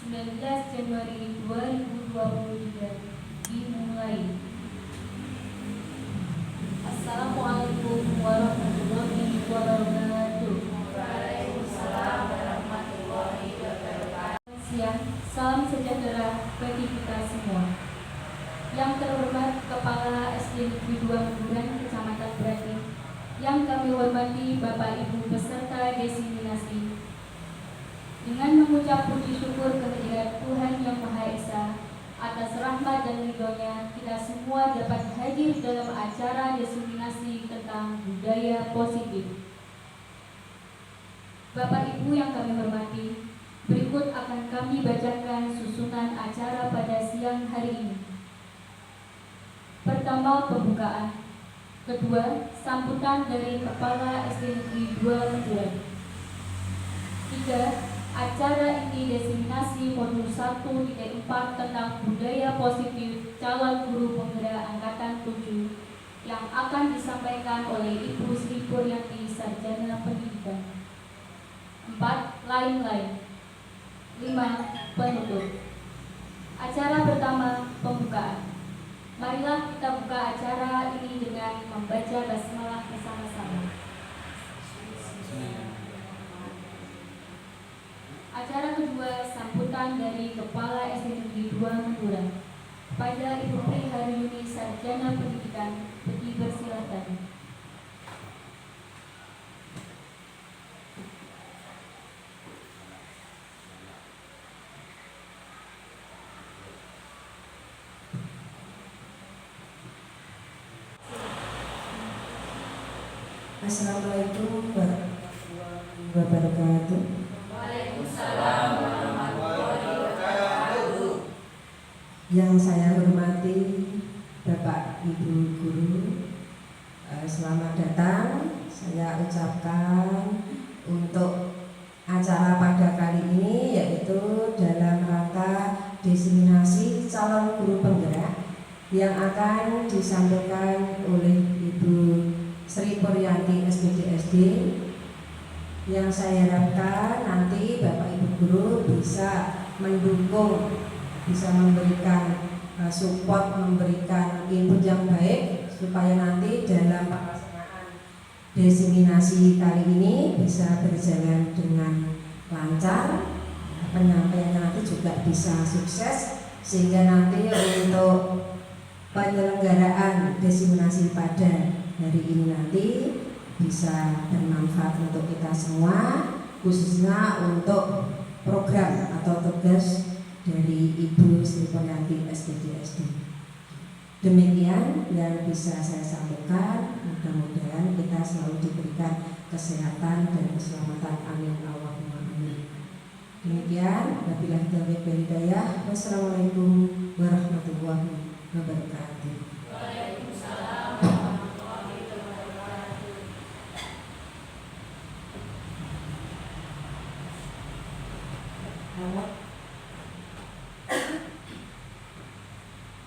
19 Januari 2023 dimulai. Assalamualaikum warahmatullahi wabarakatuh. Waalaikumsalam warahmatullahi wabarakatuh. Siang, salam sejahtera bagi kita semua. Yang terhormat Kepala SD Negeri 2 Menduran, Kecamatan Brating, yang kami hormati Bapak Ibu peserta desiminasi. Dengan mengucap puji syukur kehadirat Tuhan Yang Maha Esa atas rahmat dan ridhonya, kita semua dapat hadir dalam acara desiminasi tentang budaya positif. Bapak Ibu yang kami hormati, berikut akan kami bacakan susunan acara pada siang hari ini. Pertama, pembukaan. Kedua, sambutan dari Kepala SD Negeri 2 Menduran. 3. Acara inti desiminasi modul 1.4 tentang budaya positif calon guru penggerak angkatan 7 yang akan disampaikan oleh Ibu Sri Puryanti, Sarjana Pendidikan. 4. Lain-lain. 5. Penutup. Acara pertama, pembukaan. Marilah kita buka acara ini dengan membaca basmalah bersama-sama. Acara kedua, sambutan dari Kepala SD Negeri 2 Menduran. Kepada Ibu Pri Haryuni, Sarjana Pendidikan, dipersilakan. Assalamualaikum warahmatullahi wabarakatuh. Waalaikumsalam warahmatullahi wabarakatuh. Yang saya hormati Bapak Ibu Guru, selamat datang. Saya ucapkan untuk acara pada kali ini, yaitu dalam rangka desiminasi calon guru penggerak yang akan disampaikan oleh Ibu Sri Puryanti SPDSD, yang saya harapkan nanti Bapak Ibu Guru bisa mendukung, bisa memberikan support, memberikan input yang baik supaya nanti dalam pelaksanaan desiminasi kali ini bisa berjalan dengan lancar, penyampaiannya nanti juga bisa sukses, sehingga nanti untuk penyelenggaraan desiminasi pada hari ini nanti bisa bermanfaat untuk kita semua, khususnya untuk program atau tugas dari Ibu Sri Puryanti SPDSD. Demikian yang bisa saya sampaikan. Mudah-mudahan kita selalu diberikan kesehatan dan keselamatan. Amin Allahumma amin. Demikian, wabillahi taufiq wal hidayah. Wassalamualaikum warahmatullahi wabarakatuh. Waalaikumsalam.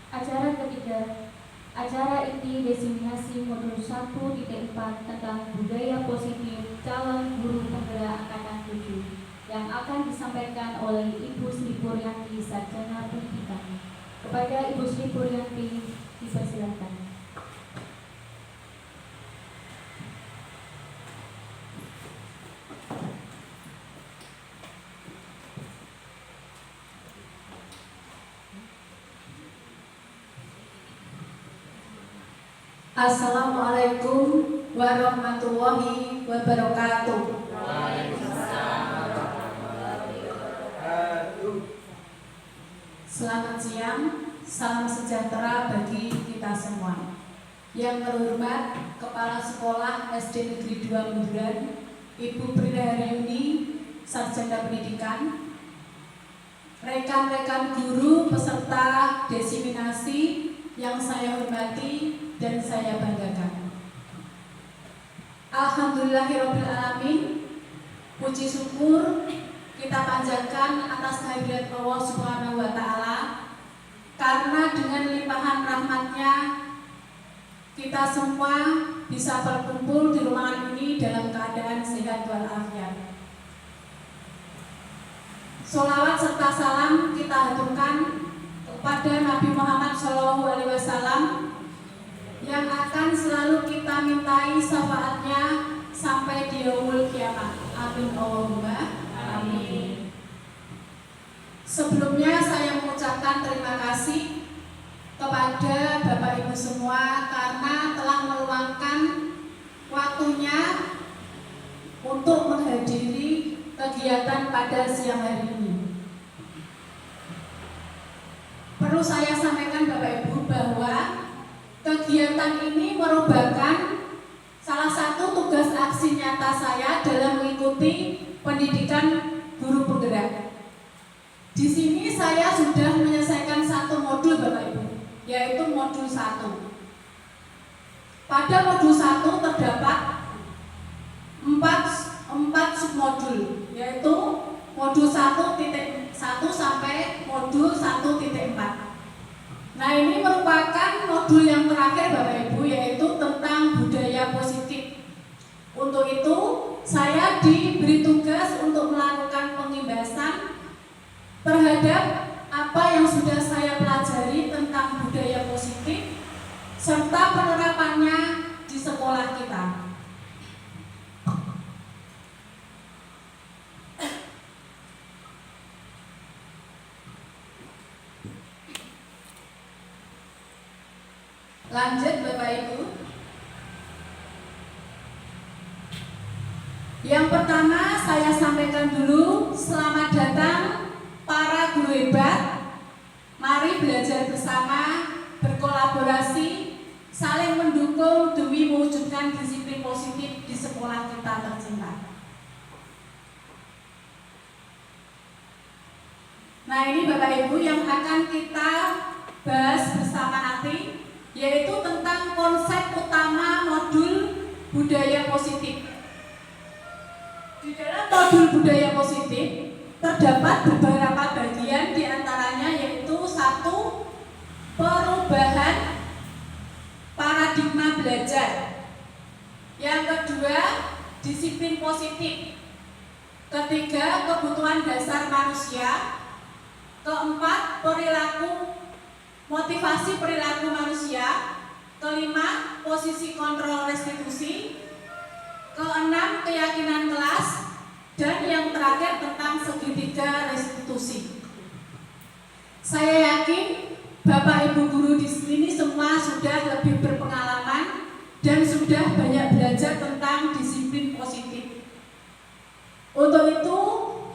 Acara ketiga, acara inti desiminasi modul 1.4 tentang budaya positif calon guru penggerak angkatan 7 yang akan disampaikan oleh Ibu Sri Puryanti, Sarjana Pendidikan. Kepada Ibu Sri Puryanti, dipersilakan. Assalamualaikum warahmatullahi wabarakatuh. Waalaikumsalam warahmatullahi wabarakatuh. Selamat siang, salam sejahtera bagi kita semua. Yang terhormat Kepala Sekolah SD Negeri 2 Menduran, Ibu Pri Haryuni, Sarjana Pendidikan, rekan-rekan guru peserta desiminasi yang saya hormati dan saya banggakan. Alhamdulillahirrabbilalamin, puji syukur kita panjatkan atas kehadirat Allah Subhanahu wa Ta'ala, karena dengan limpahan rahmatnya kita semua bisa berkumpul di ruangan ini dalam keadaan sehat walafiat. Sholawat serta salam haturkan kepada Nabi Muhammad SAW yang akan selalu kita mintai syafaatnya sampai di yaumul kiamat. Amin Allahumma amin. Sebelumnya saya mengucapkan terima kasih kepada Bapak Ibu semua karena telah meluangkan waktunya untuk menghadiri kegiatan pada siang hari ini. Perlu saya sampaikan Bapak Ibu bahwa kegiatan ini merupakan salah satu tugas aksi nyata saya dalam mengikuti pendidikan guru penggerak. Di sini saya sudah menyelesaikan satu modul Bapak Ibu, yaitu modul 1. Pada modul 1 terdapat 4 submodul, yaitu modul 1.1 sampai modul 1.4. Nah, ini merupakan modul yang terakhir Bapak Ibu, yaitu tentang budaya positif. Untuk itu, saya diberi tugas untuk melakukan pengimbasan terhadap apa yang sudah saya pelajari tentang budaya positif serta penerapannya di sekolah kita. Lanjut Bapak Ibu. Yang pertama saya sampaikan dulu, selamat datang para guru hebat. Mari belajar bersama, berkolaborasi, saling mendukung demi mewujudkan disiplin positif di sekolah kita tercinta. Nah, ini Bapak Ibu yang akan kita bahas bersama nanti, yaitu tentang konsep utama modul budaya positif. Di dalam modul budaya positif terdapat beberapa bagian, diantaranya yaitu 1. Perubahan paradigma belajar. Yang kedua, disiplin positif. Ketiga, kebutuhan dasar manusia. Keempat, motivasi perilaku manusia. Kelima, posisi kontrol restitusi. Keenam, keyakinan kelas. Dan yang terakhir tentang segitiga restitusi. Saya yakin Bapak Ibu guru di sini semua sudah lebih berpengalaman dan sudah banyak belajar tentang disiplin positif. Untuk itu,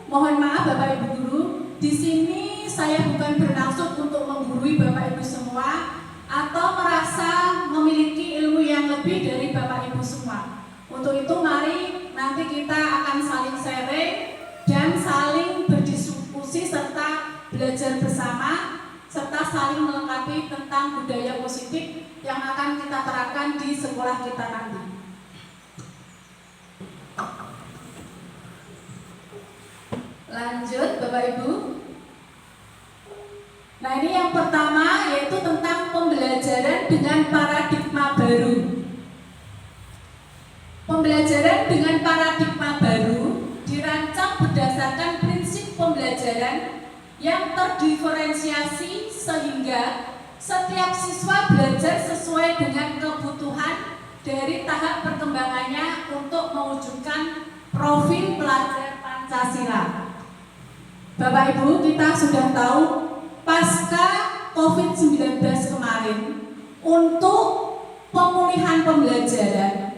mohon maaf Bapak Ibu guru, di sini saya bukan bermaksud untuk menggurui Bapak Ibu semua atau merasa memiliki ilmu yang lebih dari Bapak Ibu semua. Untuk itu mari nanti kita akan saling sharing dan saling berdiskusi serta belajar bersama serta saling melengkapi tentang budaya positif yang akan kita terapkan di sekolah kita nanti. Lanjut Bapak Ibu. Nah, ini yang pertama yaitu tentang pembelajaran dengan paradigma baru. Pembelajaran dengan paradigma baru dirancang berdasarkan prinsip pembelajaran yang terdiferensiasi sehingga setiap siswa belajar sesuai dengan kebutuhan dari tahap perkembangannya untuk mewujudkan profil pelajar Pancasila. Bapak Ibu, kita sudah tahu pasca COVID-19 kemarin, untuk pemulihan pembelajaran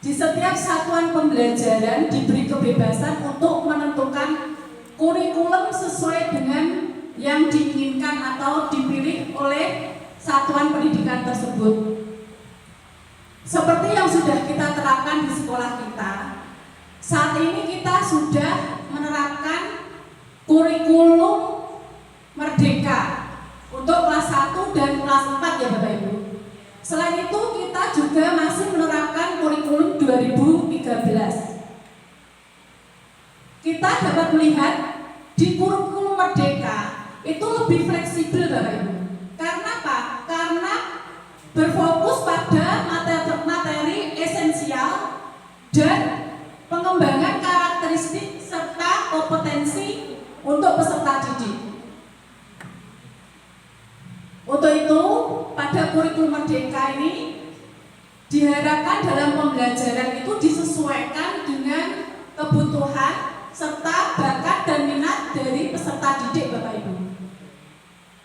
di setiap satuan pembelajaran diberi kebebasan untuk menentukan kurikulum sesuai dengan yang diinginkan atau dipilih oleh satuan pendidikan tersebut. Seperti yang sudah kita terapkan di sekolah kita, saat ini kita sudah menerapkan kurikulum Merdeka untuk kelas 1 dan kelas 4 ya Bapak Ibu. Selain itu kita juga masih menerapkan kurikulum 2013. Kita dapat melihat di kurikulum Merdeka itu lebih fleksibel Bapak Ibu. Karena apa? Karena berfokus pada materi esensial dan pengembangan karakteristik serta kompetensi untuk peserta didik. kurikulum merdeka ini diharapkan dalam pembelajaran itu disesuaikan dengan kebutuhan serta bakat dan minat dari peserta didik Bapak Ibu.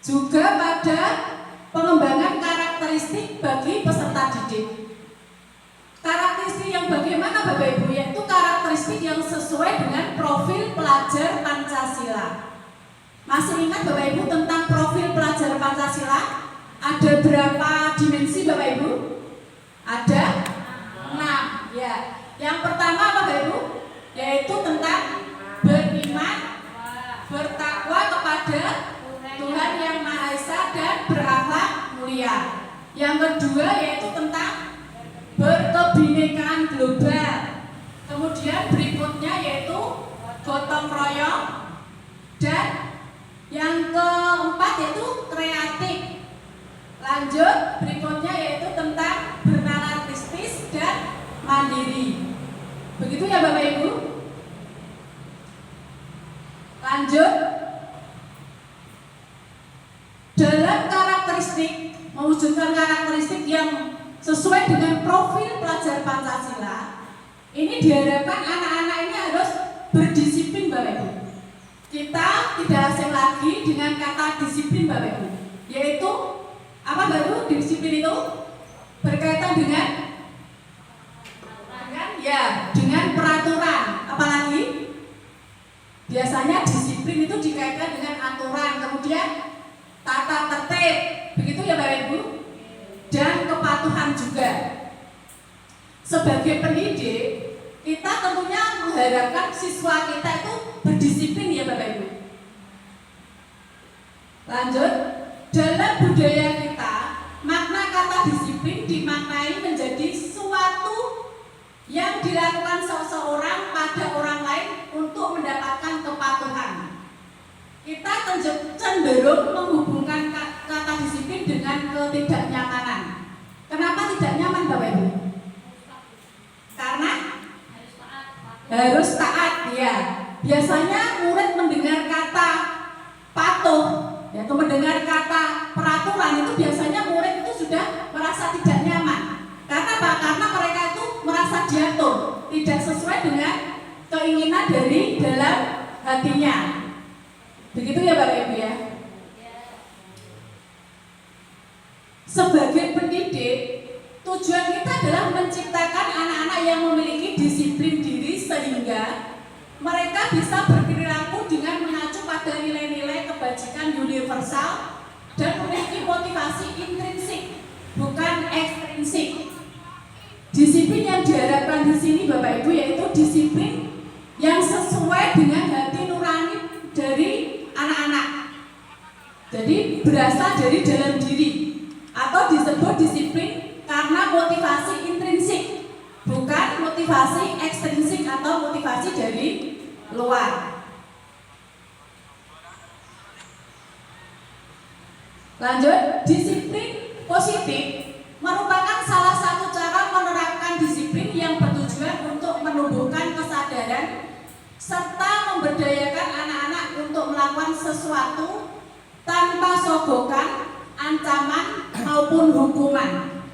Juga pada pengembangan karakteristik bagi peserta didik. Karakteristik yang bagaimana Bapak Ibu? Yaitu karakteristik yang sesuai dengan profil pelajar Pancasila. Masih ingat Bapak Ibu tentang profil pelajar Pancasila? Ada berapa dimensi Bapak Ibu? Ada 6 ya. Yang pertama Bapak Ibu, yaitu tentang beriman, bertakwa kepada Tuhan Yang Maha Esa dan berakhlak mulia. Yang kedua yaitu tentang berkebinekaan global. Kemudian berikutnya yaitu gotong royong, dan yang keempat yaitu kreatif. Lanjut berikutnya yaitu tentang bernalartistis dan mandiri. Begitu ya Bapak Ibu. Lanjut. Dalam karakteristik, mewujudkan karakteristik yang sesuai dengan profil pelajar Pancasila, ini diharapkan anak-anak ini harus berdisiplin Bapak Ibu. Kita tidak asing lagi dengan kata disiplin Bapak Ibu, yaitu apa baru disiplin itu berkaitan dengan dengan peraturan. Apalagi biasanya disiplin itu dikaitkan dengan aturan, kemudian tata tertib, begitu ya Bapak Ibu, dan kepatuhan juga. Sebagai pendidik, kita tentunya mengharapkan siswa kita itu berdisiplin ya Bapak Ibu. Lanjut, dalam budaya kita, makna kata disiplin dimaknai menjadi suatu yang dilakukan seseorang pada orang lain untuk mendapatkan kepatuhan. Kita cenderung menghubungkan kata disiplin dengan ketidaknyamanan. Kenapa tidak nyaman Bapak Ibu? Karena harus taat ya. Biasanya murid mendengar kata patuh, yaitu mendengar kata peraturan, itu biasanya murid itu sudah merasa tidak nyaman. Karena apa? Karena mereka itu merasa diatur, tidak sesuai dengan keinginan dari dalam hatinya. Begitu ya Bapak Ibu ya. Sebagai pendidik, tujuan kita adalah menciptakan anak-anak yang memiliki disiplin diri sehingga mereka bisa berperilaku dengan mengacu pada nilai-nilai kebajikan universal dan memiliki motivasi intrinsik, bukan ekstrinsik. Disiplin yang diharapkan di sini Bapak Ibu yaitu disiplin yang sesuai dengan hati nurani dari anak-anak. Jadi berasal dari dalam diri, atau disebut disiplin karena motivasi intrinsik, bukan motivasi ekstrinsik atau motivasi dari luar. Lanjut, disiplin positif merupakan salah satu cara menerapkan disiplin yang bertujuan untuk menumbuhkan kesadaran serta memberdayakan anak-anak untuk melakukan sesuatu tanpa sogokan, ancaman maupun hukuman.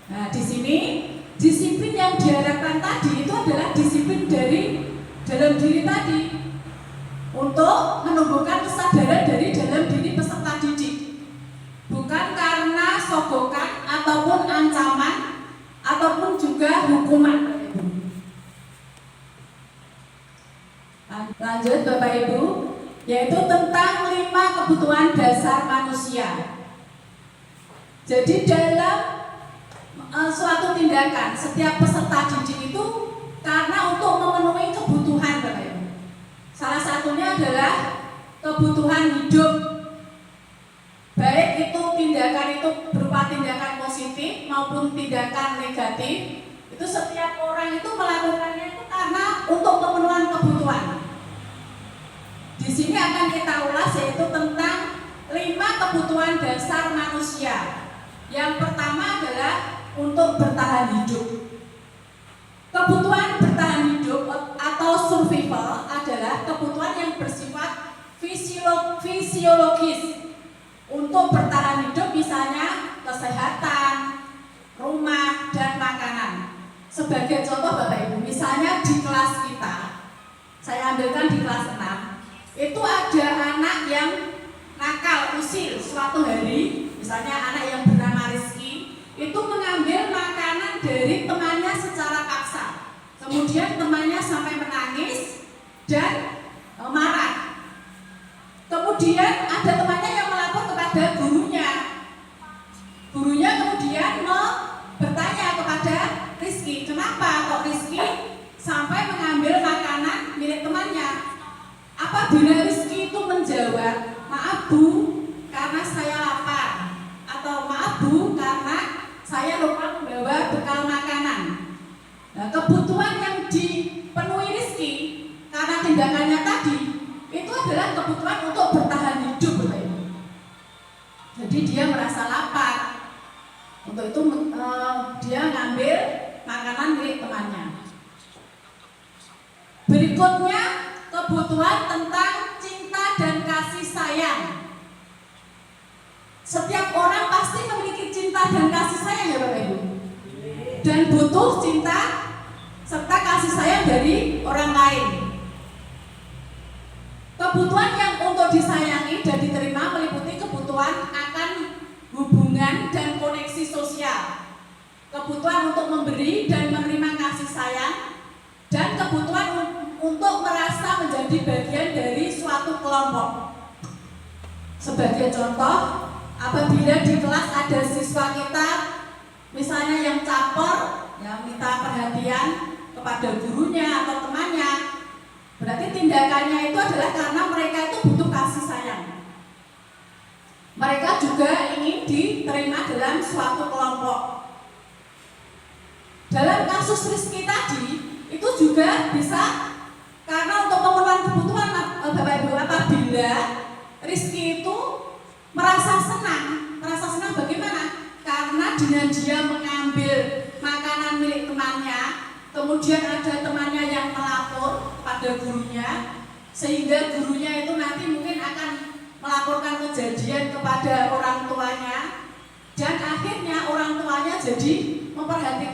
Nah, di sini disiplin yang diharapkan tadi itu adalah disiplin dari dalam diri tadi untuk menumbuhkan kesadaran dari dalam diri peserta didik, bukan karena sogokan ataupun ancaman ataupun juga hukuman. Lanjut Bapak Ibu, yaitu tentang 5 kebutuhan dasar manusia. Jadi dalam suatu tindakan setiap peserta didik itu karena untuk memenuhi kebutuhan Bapak Ibu. Salah satunya adalah kebutuhan hidup. Baik itu tindakan itu berupa tindakan positif maupun tindakan negatif, itu setiap orang itu melakukannya itu karena untuk pemenuhan kebutuhan. Di sini akan kita ulas yaitu tentang 5 kebutuhan dasar manusia. Yang pertama adalah untuk bertahan hidup. Kebutuhan bertahan hidup atau survival adalah kebutuhan yang bersifat fisiologis. Untuk bertahan hidup misalnya kesehatan, rumah, dan makanan. Sebagai contoh Bapak Ibu, misalnya di kelas kita, saya ambilkan di kelas 6, itu ada anak yang nakal, usil suatu hari, misalnya anak yang bernama Rizky, itu mengambil makanan dari temannya secara paksa. Kemudian temannya sampai menangis dan marah. Kemudian ada temannya yang melapor kepada gurunya. Gurunya kemudian bertanya kepada Rizky, kenapa kok Rizky sampai mengambil makanan milik temannya? Apabila Rizky itu menjawab, maaf Bu, karena saya lapar, atau maaf Bu, karena saya lupa membawa bekal makanan. Nah, kebutuhan yang dipenuhi Rizky karena tindakannya tadi itu adalah kebutuhan untuk bertahan hidup, Bapak Ibu. Jadi dia merasa lapar. Untuk itu dia ngambil makanan milik temannya. Berikutnya kebutuhan tentang cinta dan kasih sayang. Setiap orang pasti memiliki cinta dan kasih sayang ya Bapak Ibu. Dan butuh cinta serta kasih sayang dari orang lain. Kebutuhan yang untuk disayangi dan diterima meliputi kebutuhan akan hubungan dan koneksi sosial, kebutuhan untuk memberi dan menerima kasih sayang, dan kebutuhan untuk merasa menjadi bagian dari suatu kelompok. Sebagai contoh, apabila di kelas ada siswa kita misalnya yang caper, yang minta perhatian kepada gurunya atau temannya, berarti tindakannya itu adalah karena mereka itu butuh kasih sayang. Mereka juga ingin diterima dalam suatu kelompok. Dalam kasus Rizky tadi, itu juga bisa karena untuk pemenuhan kebutuhan Bapak Ibu, apabila Rizky itu merasa senang bagaimana? Karena dengan dia mengambil makanan milik temannya, kemudian ada temannya yang melapor pada gurunya, sehingga gurunya itu nanti mungkin akan melaporkan kejadian kepada orang tuanya, dan akhirnya orang tuanya jadi lebih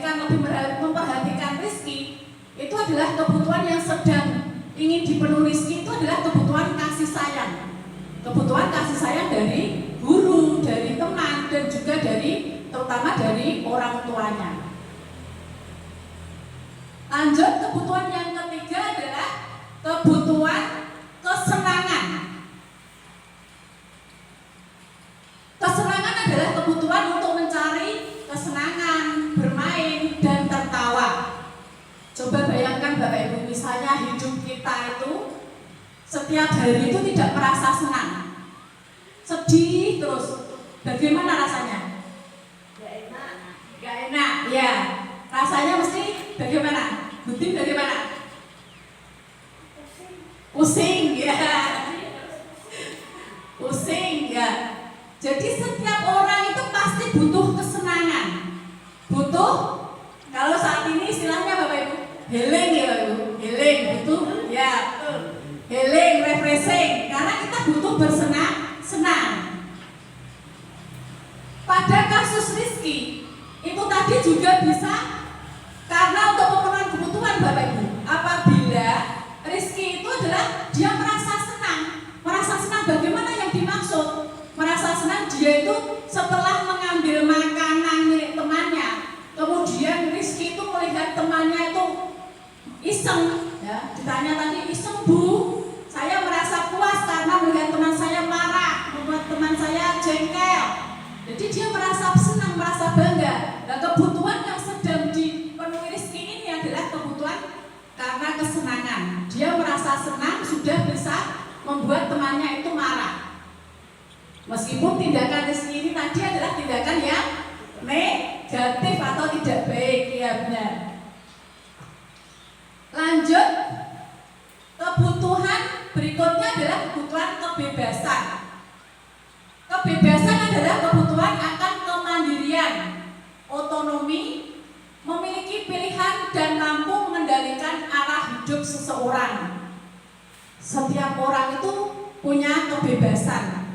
memperhatikan Rizky. Itu adalah kebutuhan yang sedang ingin dipenuhi Rizky, itu adalah kebutuhan kasih sayang. Kebutuhan kasih sayang dari guru, dari teman, dan juga terutama dari orang tuanya. Lanjut, kebutuhan yang ketiga adalah kebutuhan kesenangan. Kesenangan adalah kebutuhan untuk mencari kesenangan, bermain, dan tertawa. Coba bayangkan Bapak Ibu, misalnya hidup kita itu setiap hari itu tidak merasa senang, sedih terus. Bagaimana rasanya? Gak enak, ya. Rasanya mesti bagaimana? Butin bagaimana? Pusing, ya. Pusing, ya. Jadi setiap orang itu pasti butuh kesenangan, butuh, kalau saat ini istilahnya Bapak Ibu, healing ya Bapak Ibu, healing, butuh, ya, healing, refreshing, karena kita butuh bersenang-senang. Pada kasus Rizky, itu tadi juga bisa karena untuk pemenuhan kebutuhan Bapak Ibu. Apabila Rizky itu adalah dia merasa senang bagaimana yang dimaksud? Merasa senang dia itu setelah mengambil makanan milik temannya, kemudian Rizky itu melihat temannya itu iseng, ya, ditanya tadi, iseng Bu, saya merasa puas karena melihat teman saya marah, membuat teman saya jengkel. Jadi dia merasa senang, merasa bangga. Nah, kebutuhan yang sedang dipenuhi Rizky ini adalah kebutuhan karena kesenangan. Dia merasa senang sudah bisa membuat temannya itu marah. Meskipun tindakan Rizky ini tadi adalah tindakan yang negatif atau tidak baik, ya benar. Lanjut, kebutuhan berikutnya adalah kebutuhan kebebasan. Kebebasan adalah kebutuhan akan kemandirian, otonomi, memiliki pilihan dan mampu mengendalikan arah hidup seseorang. Setiap orang itu punya kebebasan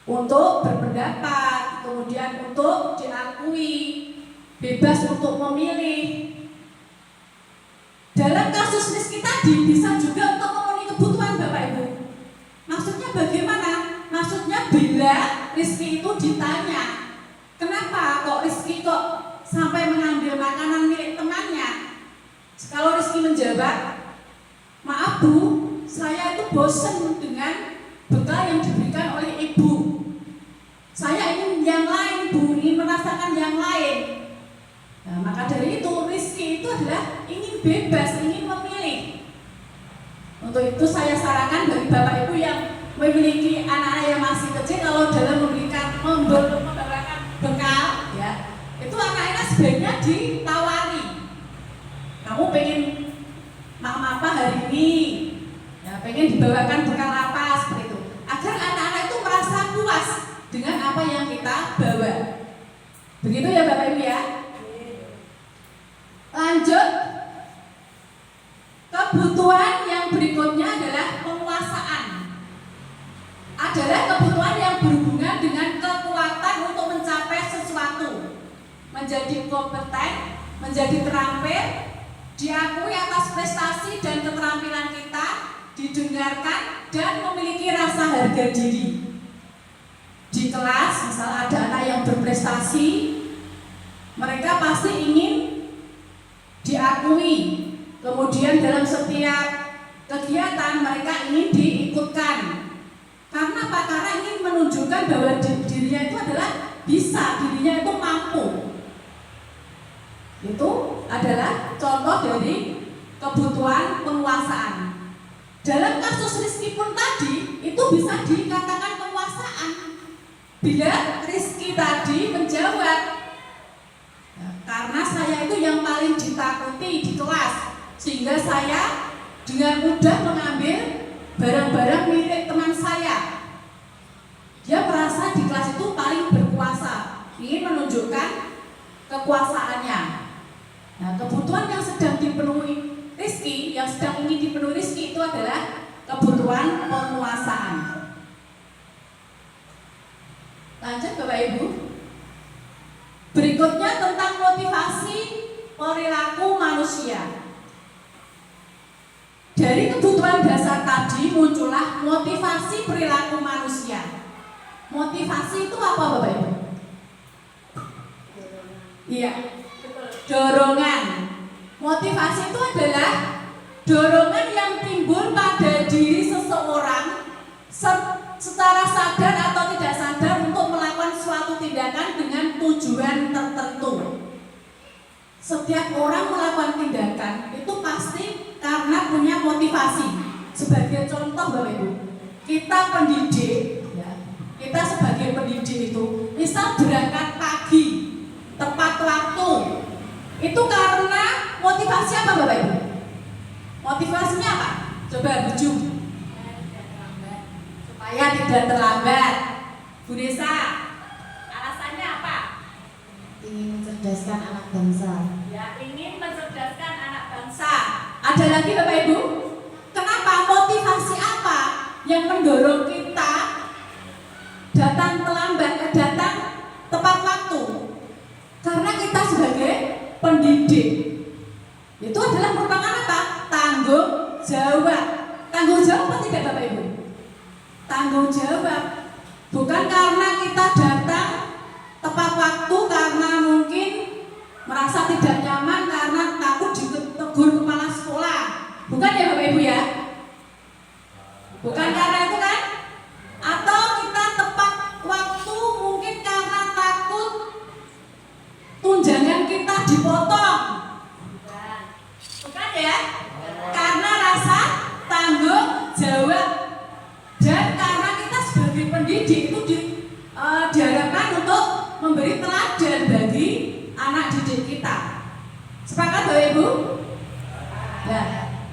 untuk berpendapat, kemudian untuk diakui, bebas untuk memilih. Dalam kasus Rizky tadi bisa juga untuk memenuhi kebutuhan Bapak Ibu. Maksudnya bagaimana? Maksudnya bila Rizky itu ditanya, kenapa kok Rizky kok sampai mengambil makanan milik temannya? Kalau Rizky menjawab, maaf Bu, saya itu bosan dengan bekal yang diberikan oleh Ibu. Saya ingin yang lain Bu, ingin merasakan yang lain. Nah, maka dari itu Rizky itu adalah ingin bebas, ingin memilih. Untuk itu saya sarankan bagi Bapak Ibu yang memiliki anak-anak yang masih kecil, kalau dalam membawakan bekal, ya, itu anak-anak sebaiknya ditawari. Kamu pengen makan apa hari ini? Ya, pengen dibawakan bekal apa seperti itu, agar anak-anak itu merasa puas dengan apa yang kita bawa. Begitu ya Bapak Ibu ya. Lanjut, kebutuhan yang berikutnya adalah penguasaan. Adalah kebutuhan yang berhubungan dengan kekuatan untuk mencapai sesuatu, menjadi kompeten, menjadi terampil, diakui atas prestasi dan keterampilan kita, didengarkan dan memiliki rasa harga diri. Di kelas, misal ada anak yang berprestasi, mereka pasti ingin diakui. Kemudian dalam setiap kegiatan mereka ingin diikutkan. Karena apa? Karena ingin menunjukkan bahwa dirinya itu adalah bisa, dirinya itu mampu. Itu adalah contoh dari kebutuhan penguasaan. Dalam kasus Rizky pun tadi itu bisa dikatakan penguasaan. Bila Rizky tadi menjawab, karena saya itu yang paling ditakuti di kelas, sehingga saya dengan mudah mengambil barang-barang milik teman saya. Dia merasa di kelas itu paling berkuasa, ingin menunjukkan kekuasaannya. Nah, kebutuhan yang sedang dipenuhi Rizky, yang sedang ingin dipenuhi Rizky itu adalah kebutuhan penguasaan. Lanjut Bapak Ibu. Berikutnya tentang motivasi perilaku manusia. Dari kebutuhan dasar tadi muncullah motivasi perilaku manusia. Motivasi itu apa Bapak Ibu? Iya, dorongan. Motivasi itu adalah dorongan yang timbul pada diri seseorang secara sadar atau tidak sadar untuk melakukan suatu tindakan dengan tujuan tertentu. Setiap orang melakukan tindakan itu pasti karena punya motivasi. Sebagai contoh Bapak Ibu, kita pendidik, ya, kita sebagai pendidik itu misal berangkat pagi tepat waktu, itu karena motivasi apa Bapak Ibu? Motivasinya apa? Coba bujuk. Supaya tidak terlambat. Bu Desa, alasannya apa? Ingin mencerdaskan anak bangsa. Ya, ingin mencerdaskan anak bangsa. Ada lagi Bapak Ibu? Kenapa? Motivasi apa yang mendorong kita datang terlambat, datang tepat waktu? Karena kita sebagai pendidik itu adalah merupakan apa? Tanggung jawab. Tanggung jawab apa tidak Bapak Ibu? Tanggung jawab. Bukan karena kita datang tepat waktu karena mungkin merasa tidak nyaman karena takut ditegur kepala sekolah. Bukan ya Bapak Ibu ya? Bukan karena itu kan? Atau kita tepat waktu mungkin karena takut tunjangan kita dipotong. Bukan ya? Karena rasa tanggung jawab. Dan karena kita sebagai pendidik itu diharapkan untuk memberi teladan bagi anak didik kita. Sepakat Bapak Ibu? Nah,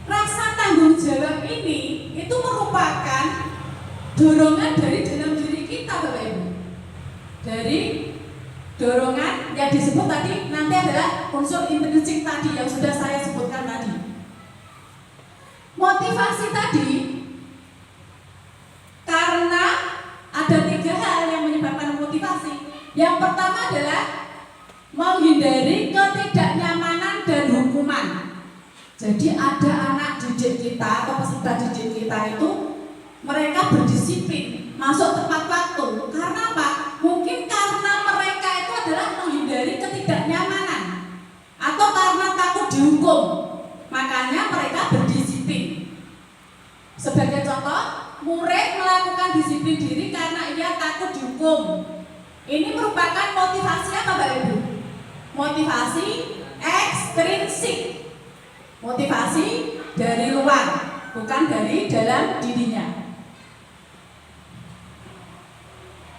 rasa tanggung jawab ini itu merupakan dorongan dari dalam diri kita Bapak Ibu. Dari dorongan yang disebut tadi nanti adalah unsur intrinsik tadi yang sudah saya sebutkan tadi. Motivasi tadi karena ada 3 hal yang menyebabkan motivasi. Yang pertama adalah menghindari ketidaknyamanan dan hukuman. Jadi ada anak didik kita atau peserta didik kita itu mereka berdisiplin, masuk tepat waktu. Karena apa? Mungkin karena mereka itu adalah menghindari ketidaknyamanan atau karena takut dihukum. Makanya mereka berdisiplin. Sebagai contoh, murid melakukan disiplin diri karena ia takut dihukum. Ini merupakan motivasi apa Bapak Ibu? Motivasi ekstrinsik. Motivasi dari luar, bukan dari dalam dirinya.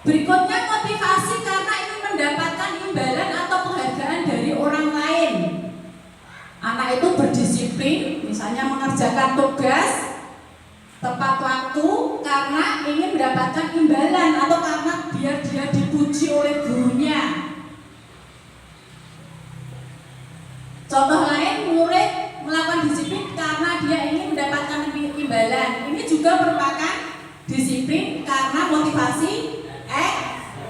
Berikutnya motivasi karena ingin mendapatkan imbalan atau penghargaan dari orang lain. Anak itu berdisiplin, misalnya mengerjakan tugas tepat waktu karena ingin mendapatkan imbalan atau karena biar dia dipuji oleh gurunya. Contoh lain, murid melakukan disiplin karena dia ingin mendapatkan imbalan. Ini juga merupakan disiplin karena motivasi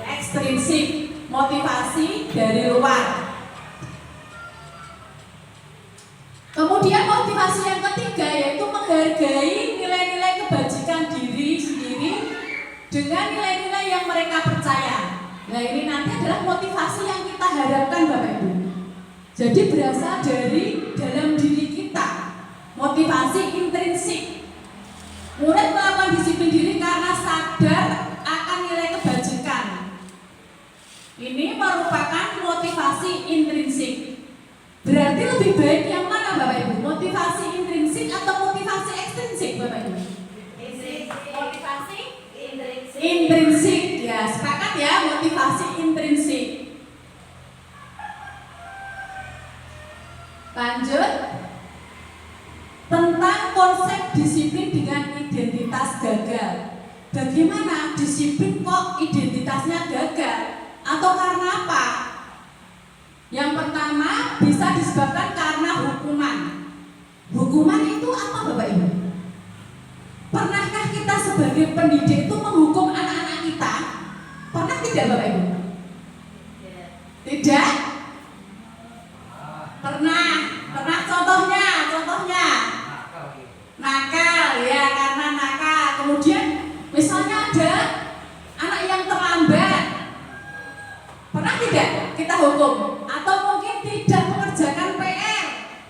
ekstrinsik, motivasi dari luar. Kemudian motivasi yang ketiga yaitu menghargai nilai-nilai kebajikan diri sendiri dengan nilai-nilai yang mereka percaya. Nah, ini nanti adalah motivasi yang kita harapkan Bapak Ibu. Jadi berasal dari dalam diri kita, motivasi intrinsik. Murid melakukan disiplin diri karena sadar akan nilai kebajikan. Ini merupakan motivasi intrinsik. Berarti lebih baik yang mana Bapak Ibu? Motivasi intrinsik atau motivasi ekstrinsik Bapak Ibu? Motivasi intrinsik. Ya, sepakat ya, motivasi intrinsik. Lanjut, tentang konsep disiplin dengan identitas gagal. Bagaimana disiplin kok identitasnya gagal? Atau karena apa? Yang pertama bisa disebabkan karena hukuman. Hukuman itu apa Bapak Ibu? Pernahkah kita sebagai pendidik itu menghukum anak-anak kita? Pernah tidak Bapak Ibu? Tidak? Pernah contohnya nakal ya, karena nakal. Kemudian misalnya ada anak yang terlambat, pernah tidak kita hukum? Atau mungkin tidak mengerjakan PR,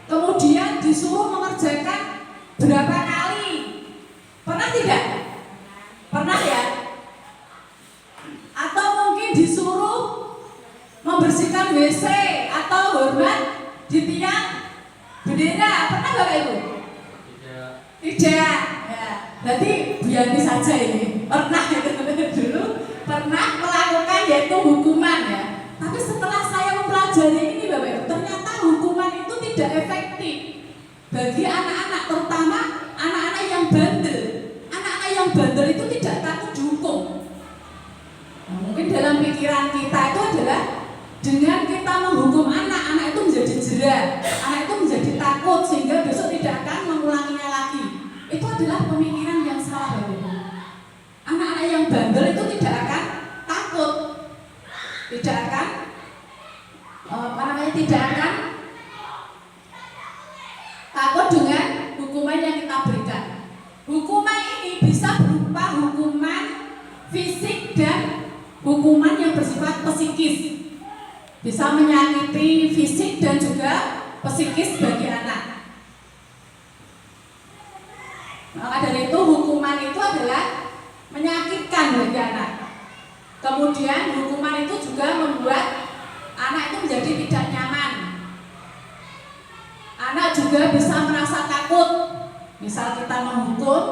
kemudian disuruh mengerjakan berapa kali, pernah tidak? Pernah ya? Atau mungkin disuruh membersihkan WC atau hormat di tiang bendera, pernah Bapak Ibu? Tidak. Ya, berarti biasa saja ini. Pernah dulu pernah melakukan yaitu hukuman ya. Tapi setelah saya mempelajari ini Bapak Ibu, ternyata hukuman itu tidak efektif bagi anak-anak, terutama anak-anak yang bandel. Anak-anak yang bandel itu tidak takut dihukum. Nah, mungkin dalam pikiran kita itu adalah dengan kita menghukum anak itu menjadi jera, anak itu menjadi takut sehingga besok tidak akan mengulanginya lagi. Itu adalah pemikiran yang salah Bapak Ibu. Anak-anak yang bandel itu tidak akan takut, tidak akan takut dengan hukuman yang kita berikan. Hukuman ini bisa berupa hukuman fisik dan hukuman yang bersifat psikis. Bisa menyakiti fisik dan juga psikis bagi anak. Maka dari itu hukuman itu adalah menyakitkan bagi anak. Kemudian hukuman itu juga membuat anak itu menjadi tidak nyaman. Anak juga bisa merasa takut. Misal kita menghukum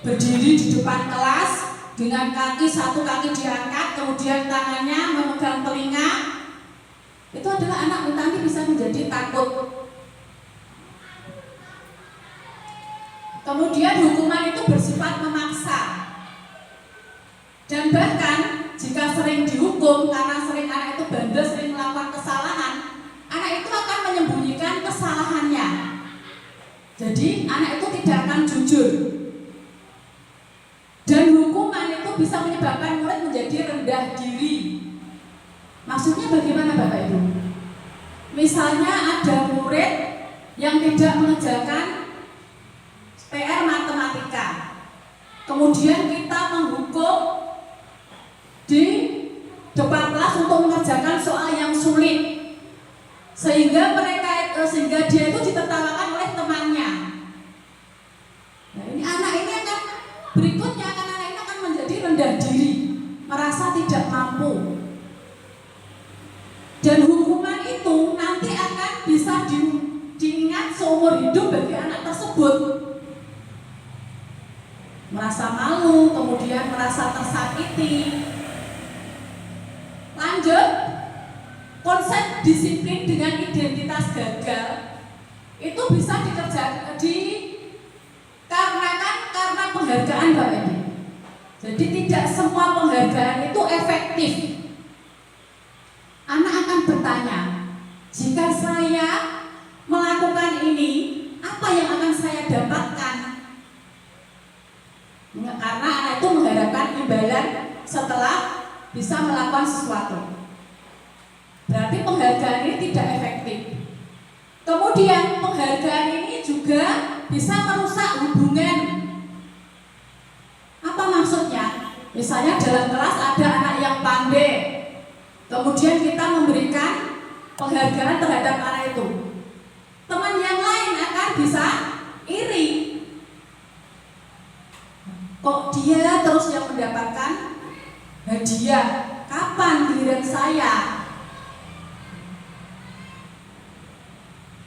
berdiri di depan kelas dengan satu kaki diangkat, kemudian tangannya memegang telinga. Itu adalah anak nanti bisa menjadi takut. Kemudian hukuman itu bersifat memaksa. Dan bahkan jika sering dihukum karena sering anak itu bandel, sering melakukan kesalahan, anak itu akan menyembunyikan kesalahannya. Jadi anak itu tidak akan jujur. Dan hukuman itu bisa menyebabkan murid menjadi rendah diri. Maksudnya bagaimana Bapak Ibu? Misalnya ada murid yang tidak mengerjakan PR matematika, kemudian kita menghukum di depan kelas untuk mengerjakan soal yang sulit, sehingga dia itu ditertawakan oleh temannya. Nah, ini anak ini akan berikutnya anak ini akan menjadi rendah diri, merasa tidak mampu. Dan hukuman itu nanti akan bisa diingat seumur hidup bagi anak tersebut. Merasa malu, kemudian merasa tersakiti. Lanjut, konsep disiplin dengan identitas gagal itu bisa dikarenakan karena penghargaan Bapak Ibu. Jadi tidak semua penghargaan itu efektif. Anak akan bertanya, jika saya melakukan ini, apa yang akan saya dapatkan? Karena anak itu mengharapkan imbalan setelah bisa melakukan sesuatu. Berarti penghargaan ini tidak efektif. Kemudian penghargaan ini juga bisa merusak hubungan. Apa maksudnya? Misalnya dalam kelas ada anak yang pandai, kemudian kita memberikan penghargaan terhadap anak itu. Teman yang lain akan bisa iri. Kok dia terus yang mendapatkan hadiah? Kapan giliran saya?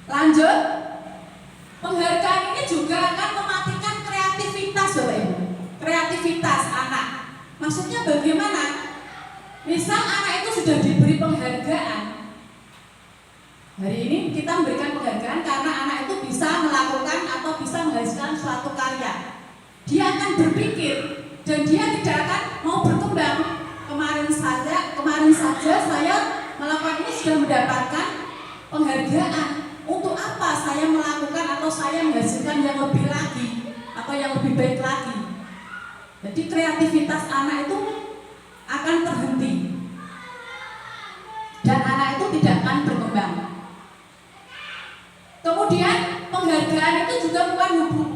Lanjut, penghargaan ini juga akan mematikan kreativitas Bapak Ibu. Kreativitas anak. Maksudnya bagaimana? Misal anak itu sudah diberi penghargaan. Hari ini kita memberikan penghargaan karena anak itu bisa melakukan atau bisa menghasilkan suatu karya. Dia akan berpikir dan dia tidak akan mau berkembang. Kemarin saja saya melakukan ini sudah mendapatkan penghargaan. Untuk apa saya melakukan atau saya menghasilkan yang lebih lagi atau yang lebih baik lagi? Jadi kreativitas anak itu akan terhenti dan anak itu tidak akan berkembang. Kemudian penghargaan itu juga bukan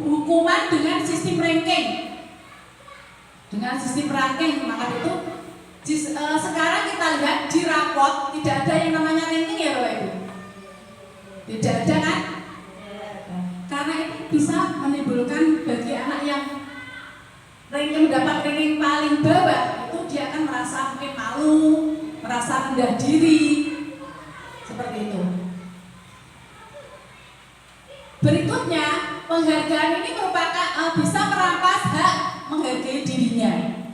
hukuman dengan sistem ranking. Dengan sistem ranking, maka itu sekarang kita lihat di rapot tidak ada yang namanya ranking ya Bapak Ibu. Tidak ada kan? Karena itu bisa menimbulkan bagi anak yang mendapat ranking paling bawah itu dia akan merasa mungkin malu, merasa rendah diri, seperti itu. Berikutnya, penghargaan ini merupakan bisa merampas hak menghargai dirinya.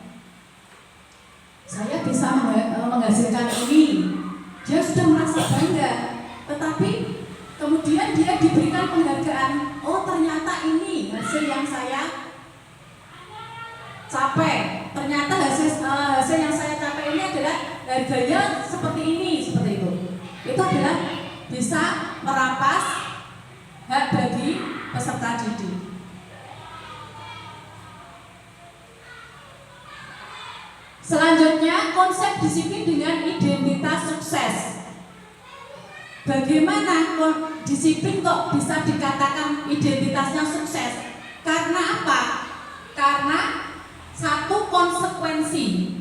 Saya bisa menghasilkan ini, dia sudah merasa bangga, tetapi kemudian dia diberikan penghargaan. Oh, ternyata ini hasil yang saya capai. Ternyata hasil yang saya capai ini adalah harganya seperti ini, seperti itu. Itu adalah bisa merampas hak bagi peserta didik. Selanjutnya, konsep disiplin dengan identitas sukses. Bagaimana disiplin kok bisa dikatakan identitasnya sukses? Karena apa? Karena satu konsekuensi.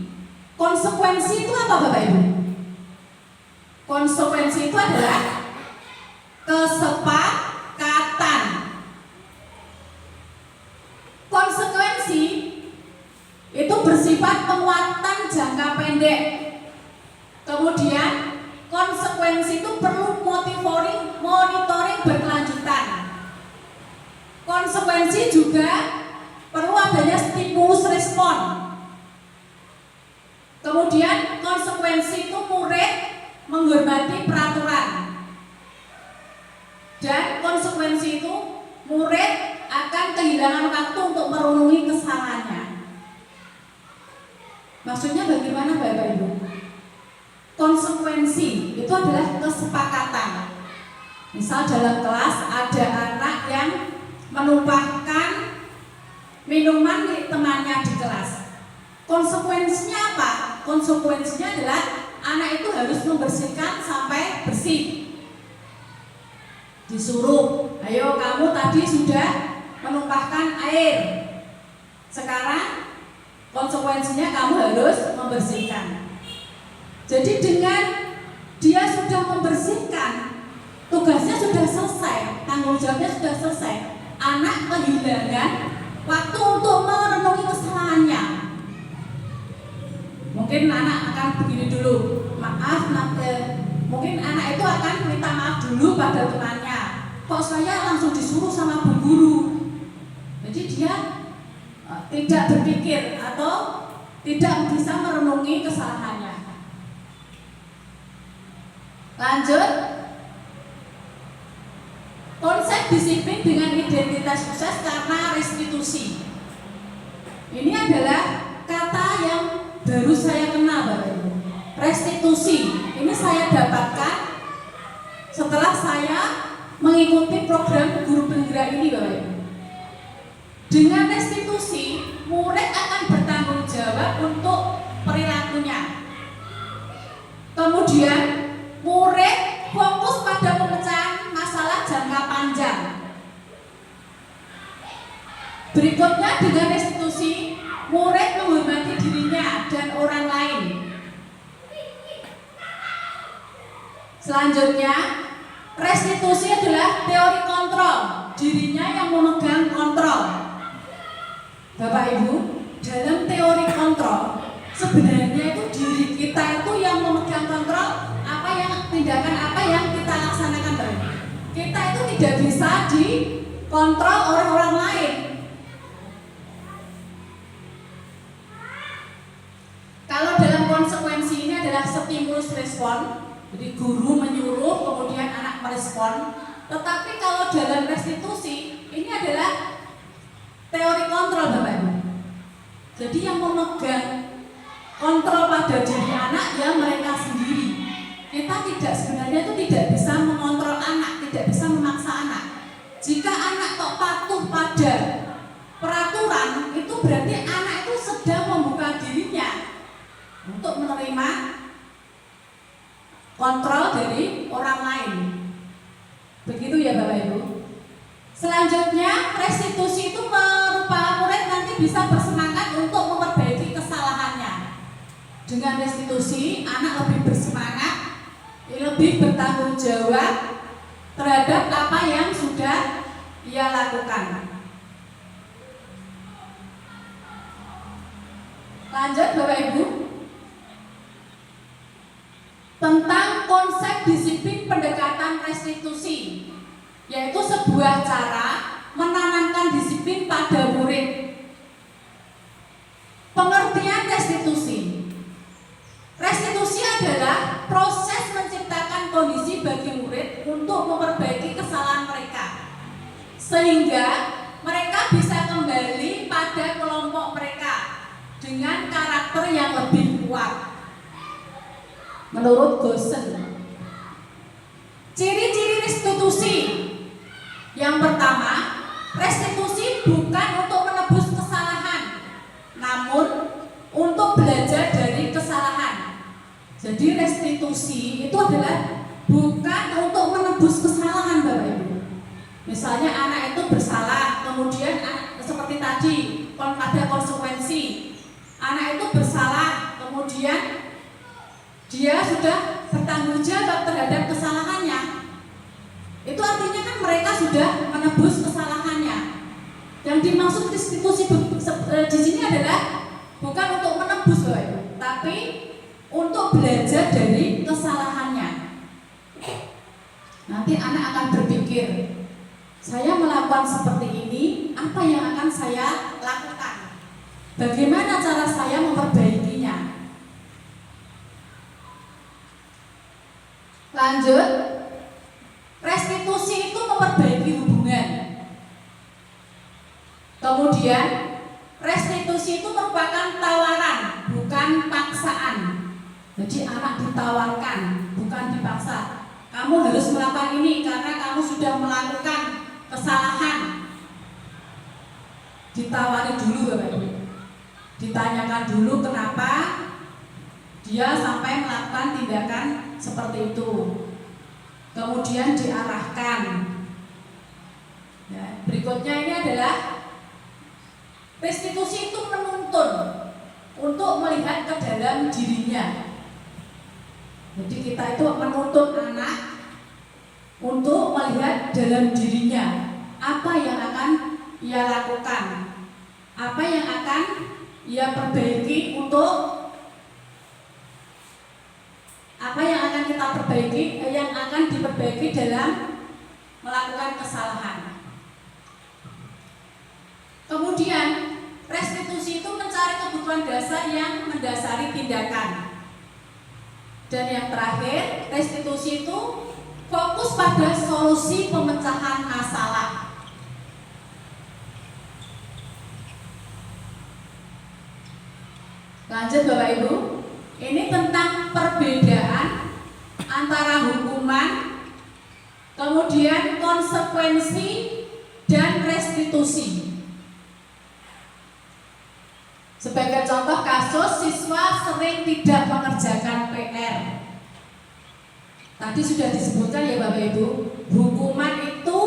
Konsekuensi itu apa Bapak Ibu? Konsekuensi itu adalah kesepakatan. Konsekuensi itu bersifat penguatan jangka pendek. Kemudian konsekuensi itu perlu monitoring berkelanjutan. Konsekuensi juga perlu adanya stimulus respon. Kemudian konsekuensi itu murid menghormati peraturan. Dan konsekuensi itu murid akan kehilangan waktu untuk merenungi kesalahannya. Maksudnya bagaimana Bapak Ibu? Konsekuensi itu adalah kesepakatan. Misal dalam kelas ada anak yang menumpahkan minuman milik temannya di kelas. Konsekuensinya apa? Konsekuensinya adalah anak itu harus membersihkan sampai bersih. Disuruh, ayo kamu tadi sudah menumpahkan air, sekarang konsekuensinya kamu harus membersihkan. Jadi dengan dia sudah membersihkan, tugasnya sudah selesai, tanggung jawabnya sudah selesai, anak kehilangan waktu untuk merenungi kesalahannya. Mungkin anak akan begini dulu, maaf, mungkin anak itu akan minta maaf dulu pada temannya. Kok saya langsung disuruh sama bu guru? Jadi dia tidak berpikir atau tidak bisa merenungi kesalahannya. Lanjut, konsep disiplin dengan identitas sukses karena restitusi. Ini adalah kata yang baru saya kenal, Bapak Ibu. Restitusi ini saya dapatkan setelah saya mengikuti program guru penggerak ini, Bapak Ibu. Dengan restitusi, murid akan bertanggung jawab untuk perilakunya. Kemudian murid fokus pada pemecahan masalah jangka panjang. Berikutnya, dengan restitusi, murid menghormati dirinya dan orang lain. Selanjutnya, restitusi adalah teori kontrol, dirinya yang memegang kontrol. Bapak Ibu, dalam teori kontrol, sebenarnya itu diri kita itu yang memegang kontrol, tindakan apa yang kita laksanakan, Bapak Ibu. Kita itu tidak bisa dikontrol oleh orang lain. Kalau dalam konsekuensi ini adalah stimulus respon, jadi guru menyuruh kemudian anak merespon. Tetapi kalau dalam restitusi ini adalah teori kontrol, Bapak Ibu. Jadi yang memegang kontrol pada diri anak ya mereka sendiri. Kita sebenarnya itu tidak bisa mengontrol anak, tidak bisa memaksa anak. Jika anak kok patuh pada peraturan, itu berarti anak itu sedang membuka dirinya untuk menerima kontrol dari orang lain. Begitu ya Bapak Ibu. Selanjutnya, restitusi itu merupakan murid nanti bisa bersemangat untuk memperbaiki kesalahannya. Dengan restitusi, anak lebih bersemangat, lebih bertanggung jawab terhadap apa yang sudah ia lakukan. Lanjut Bapak Ibu, tentang konsep disiplin pendekatan restitusi, yaitu sebuah cara menanamkan disiplin pada murid. Pengertian restitusi. Restitusi adalah proses menciptakan kondisi bagi murid untuk memperbaiki kesalahan mereka, sehingga mereka bisa kembali pada kelompok mereka dengan karakter yang lebih kuat. Menurut Gosen, ciri-ciri restitusi. Yang pertama, restitusi bukan untuk menebus kesalahan, namun untuk belajar dari kesalahan. Jadi restitusi itu adalah bukan untuk menebus kesalahan, Bapak Ibu. Misalnya anak itu bersalah, kemudian seperti tadi pada konsekuensi, anak itu bersalah, kemudian dia sudah bertanggung jawab terhadap kesalahannya. Itu artinya kan mereka sudah menebus kesalahannya. Yang dimaksud restitusi di sini adalah bukan untuk menebus, Bapak Ibu, tapi untuk belajar dari kesalahannya. Nanti anak akan berpikir, saya melakukan seperti ini, apa yang akan saya lakukan? Bagaimana cara saya memperbaikinya? Lanjut, restitusi itu memperbaiki hubungan. Kemudian, restitusi itu merupakan tawaran, bukan paksaan. Jadi anak ditawarkan, bukan dipaksa. Kamu harus melakukan ini karena kamu sudah melakukan kesalahan. Ditawari dulu, Bapak Ibu. Ditanyakan dulu kenapa dia sampai melakukan tindakan seperti itu. Kemudian diarahkan. Ya, berikutnya ini adalah restitusi itu menuntun untuk melihat ke dalam dirinya. Jadi kita itu menuntut anak untuk melihat dalam dirinya apa yang akan ia lakukan, apa yang akan ia perbaiki untuk apa yang akan kita perbaiki, yang akan diperbaiki dalam melakukan kesalahan. Kemudian restitusi itu mencari kebutuhan dasar yang mendasari tindakan. Dan yang terakhir, restitusi itu fokus pada solusi pemecahan masalah. Lanjut Bapak Ibu, ini tentang perbedaan antara hukuman, kemudian konsekuensi dan restitusi. Sebagai contoh kasus, siswa sering tidak mengerjakan PR. Tadi sudah disebutkan ya Bapak Ibu, hukuman itu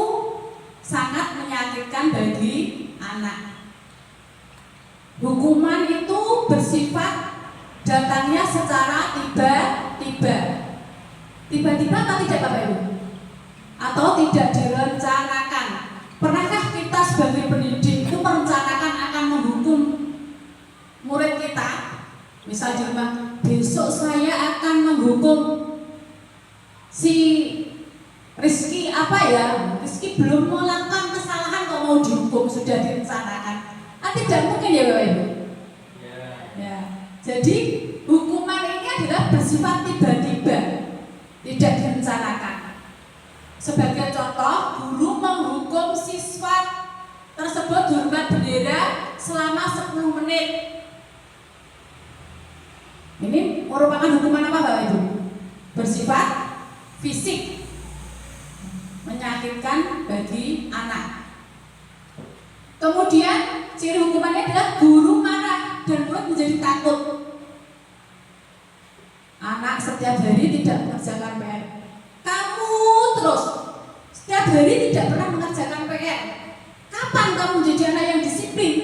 sangat menyakitkan bagi anak. Hukuman itu bersifat datangnya secara tiba-tiba. Tiba-tiba atau tidak Bapak Ibu? Atau tidak direncanakan. Pernahkah kita sebagai pendidik itu merencanakan akan menghukum murid kita? Misal di rumah, besok saya akan menghukum si Rizky apa ya? Rizky belum melakukan kesalahan kok mau dihukum, sudah direncanakan. Tidak mungkin ya Bapak Ibu. Ya. Jadi hukuman ini adalah bersifat tiba-tiba, tidak direncanakan. Sebagai contoh, guru menghukum siswa tersebut hormat bendera selama 10 menit. Ini merupakan hukuman apa Bapak Ibu? Bersifat fisik, menyakitkan bagi anak. Kemudian ciri hukumannya adalah guru marah dan murid menjadi takut. Anak setiap hari tidak mengerjakan PR. Kamu terus setiap hari tidak pernah mengerjakan PR. Kapan kamu menjadi anak yang disiplin?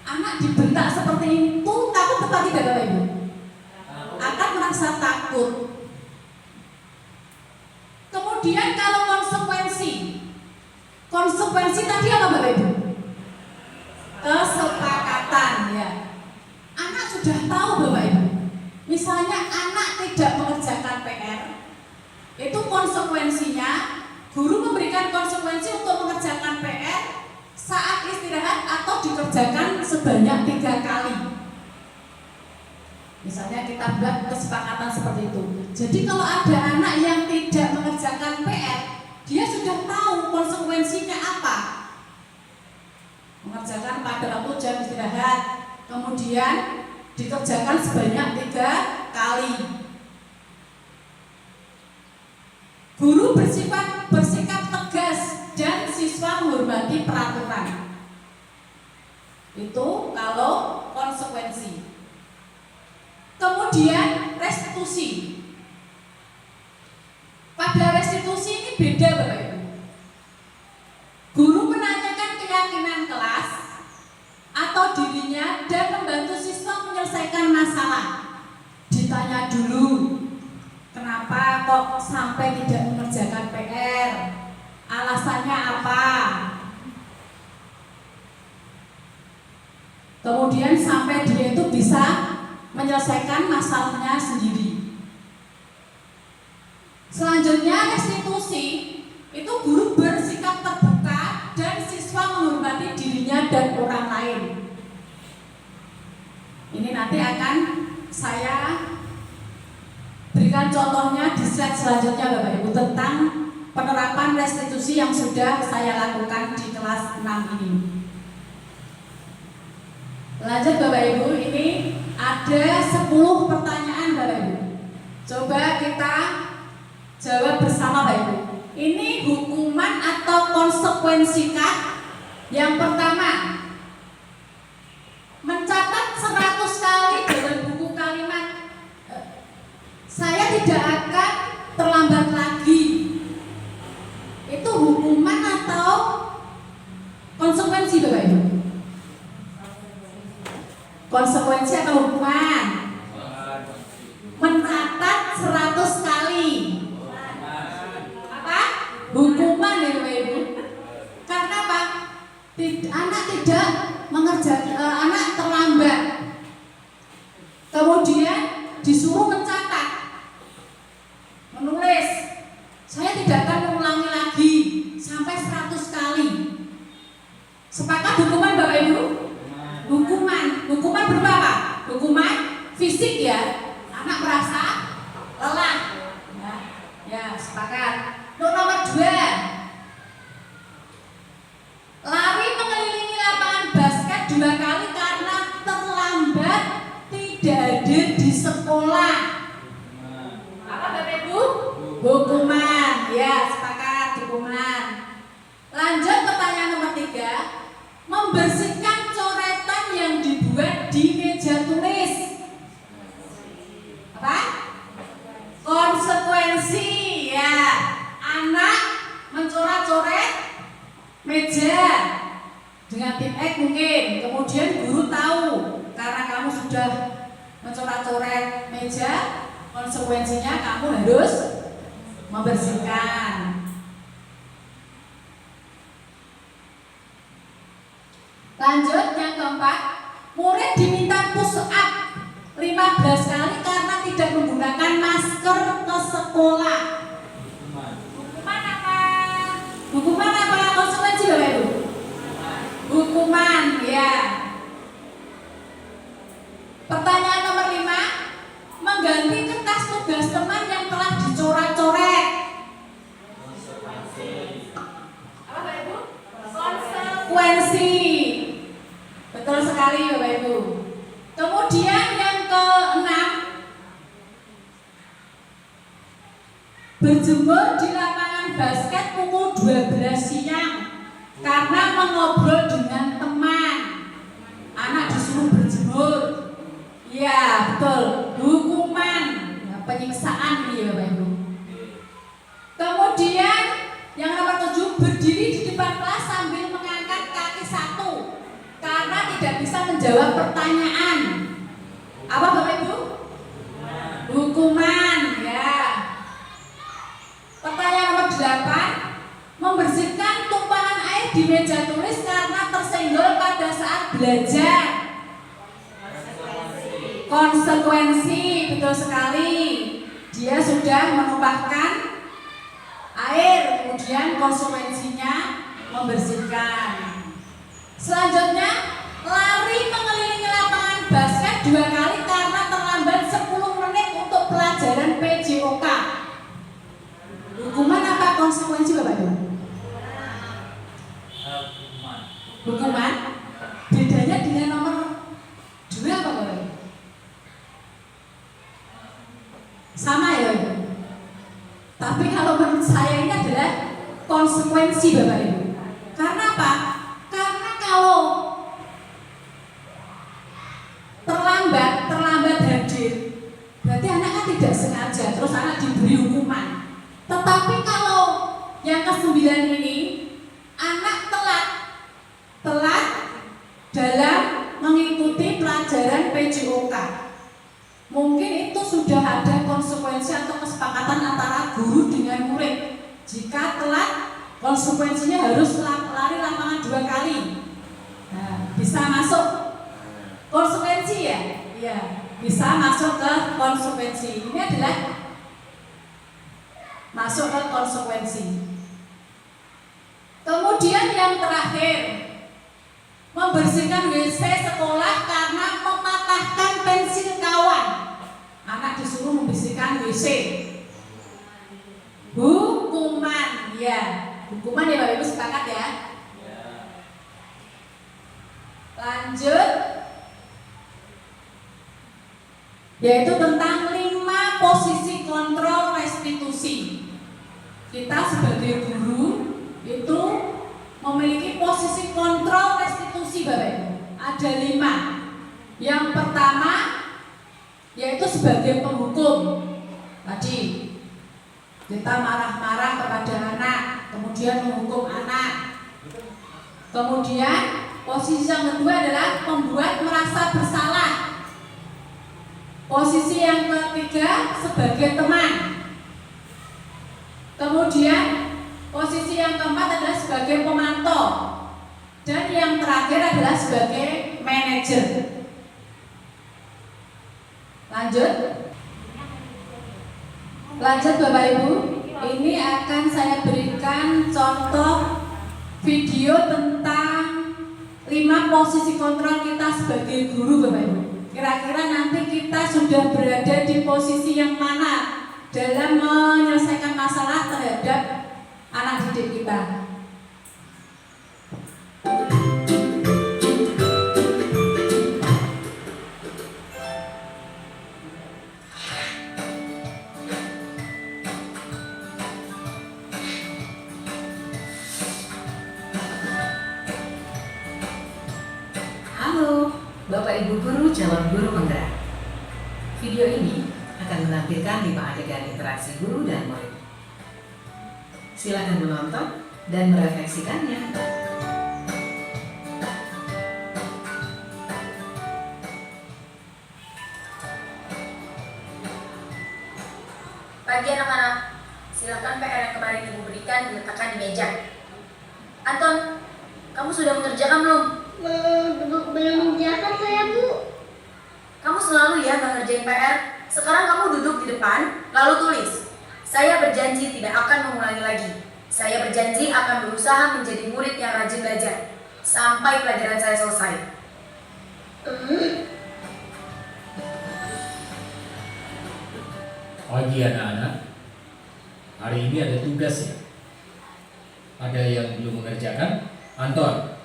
Anak dibentak seperti itu, takut apa tidak Bapak Ibu? Akan merasa takut. Kemudian kalau konsekuensi tadi apa Bapak Ibu? Kesepakatan ya. Anak sudah tahu Bapak Ibu. Misalnya anak tidak mengerjakan PR, itu konsekuensinya guru memberikan konsekuensi untuk mengerjakan PR saat istirahat atau dikerjakan sebanyak 3 kali. Misalnya kita buat kesepakatan seperti itu. Jadi kalau ada anak yang tidak mengerjakan PR, dia sudah tahu konsekuensinya apa. Mengerjakan pada waktu jam istirahat, kemudian dikerjakan sebanyak 3 kali. Guru bersikap tegas dan siswa menghormati peraturan. Itu kalau konsekuensi. Kemudian restitusi. Pada restitusi ini beda Bapak Ibu. Guru menanyakan keyakinan kelas atau dirinya dan membantu siswa menyelesaikan masalah. Ditanya dulu, kenapa kok sampai tidak mengerjakan PR? Alasannya apa? Kemudian sampai dia itu bisa menyelesaikan masalahnya sendiri. Selanjutnya restitusi, itu guru bersikap terbuka dan siswa menghormati dirinya dan orang lain. Ini nanti akan saya berikan contohnya di slide selanjutnya Bapak Ibu tentang penerapan restitusi yang sudah saya lakukan di kelas 6 ini. Lanjut Bapak Ibu, ini ada 10 pertanyaan Bapak Ibu. Coba kita jawab bersama Bapak Ibu. Ini hukuman atau konsekuensikah? Yang pertama, mencatat 100 kali dalam buku kalimat fisik ya, anak merasa lelah. Ya, sepakat. Nomor 2, lari mengelilingi lapangan basket 2 kali karena terlambat tidak hadir di sekolah. Apa Bapak Ibu? Hukuman. Ya, sepakat, hukuman. Lanjut pertanyaan nomor 3, membersihkan coretan yang dibuat di meja tulis. Apa? Konsekuensi. Ya, anak mencoret-coret meja dengan tim X mungkin, kemudian guru tahu karena kamu sudah mencoret-coret meja, konsekuensinya kamu harus membersihkan. Lanjut yang keempat, murid diminta push up 15 kali karena tidak menggunakan masker ke sekolah. Hukuman apa? Hukuman apa? Konsekuensi Bapak Ibu? Hukuman, ya. Pertanyaan nomor 5, mengganti kertas tugas teman yang telah dicoret-coret. Apa Bapak Ibu? Konsekuensi. Betul sekali Bapak Ibu. Kemudian yang ke-6, berjemur di lapangan basket pukul 12 siang karena mengobrol dengan teman. Anak disuruh berjemur. Ya, betul. Hukuman. Ya, penyiksaan ini ya Bapak Ibu. Kemudian yang nomor 7, berdiri di depan kelas sambil mengangkat kaki 1 karena tidak bisa menjawab pertanyaan. Apa Bapak Ibu? Hukuman, ya. Pertanyaan nomor 8, membersihkan tumpahan air di meja tulis karena tersenggol pada saat belajar. Konsekuensi, betul sekali. Dia sudah menumpahkan air, kemudian konsekuensinya membersihkan. Selanjutnya, lari mengelilingi lapangan basket 2 kali karena terlambat 10 menit untuk pelajaran PJOK. Hukuman apa konsekuensi Bapak Ibu? Hukuman. Bedanya dengan nomor 2 apa Bapak Ibu? Sama ya Bapak Ibu? Tapi kalau menurut saya ini adalah konsekuensi Bapak Ibu. Karena apa? Karena kalau terlambat hadir, berarti anak kan tidak sengaja, terus anak diberi hukuman. Tetapi kalau yang ke-9 ini, anak telat dalam mengikuti pelajaran PJOK, mungkin itu sudah ada konsekuensi atau kesepakatan antara guru dengan murid. Jika telat, konsekuensinya harus lari lapangan 2 kali. Nah, bisa masuk konsekuensi ya? Iya, bisa masuk ke konsekuensi. Ini adalah masuk ke konsekuensi. Kemudian yang terakhir, membersihkan WC sekolah karena mematahkan pensil kawan. Anak disuruh membersihkan WC. Hukuman, ya. Hukuman ya Bapak Ibu, sepakat ya? Lanjut, yaitu tentang 5 posisi kontrol restitusi. Kita sebagai guru itu memiliki posisi kontrol restitusi Bapak Ibu. Ada 5. Yang pertama yaitu sebagai penghukum. Tadi kita marah-marah kepada anak, kemudian menghukum anak. Kemudian posisi yang kedua adalah membuat merasa bersalah. Posisi yang ketiga sebagai teman. Kemudian posisi yang keempat adalah sebagai pemantau. Dan yang terakhir adalah sebagai manajer. Lanjut Bapak Ibu, ini akan saya berikan contoh video tentang 5 posisi kontrol kita sebagai guru Bapak Ibu. Kira-kira nanti kita sudah berada di posisi yang mana dalam menyelesaikan masalah terhadap anak didik kita. Halo, Bapak Ibu Guru calon guru penggerak. Video ini akan menampilkan 5 adegan interaksi guru dan murid. Silakan menonton dan merefleksikannya. Pagi anak-anak, silakan PR yang kemarin Ibu berikan diletakkan di meja. Anton, kamu sudah mengerjakan belum? Belum mengerjakan saya, Bu. Kamu selalu ya nggak ngerjain PR. Sekarang kamu duduk di depan, lalu tulis. Saya berjanji tidak akan mengulangi lagi. Saya berjanji akan berusaha menjadi murid yang rajin belajar sampai pelajaran saya selesai. Pagi anak-anak, hari ini ada tugas ya. Ada yang belum mengerjakan? Anton,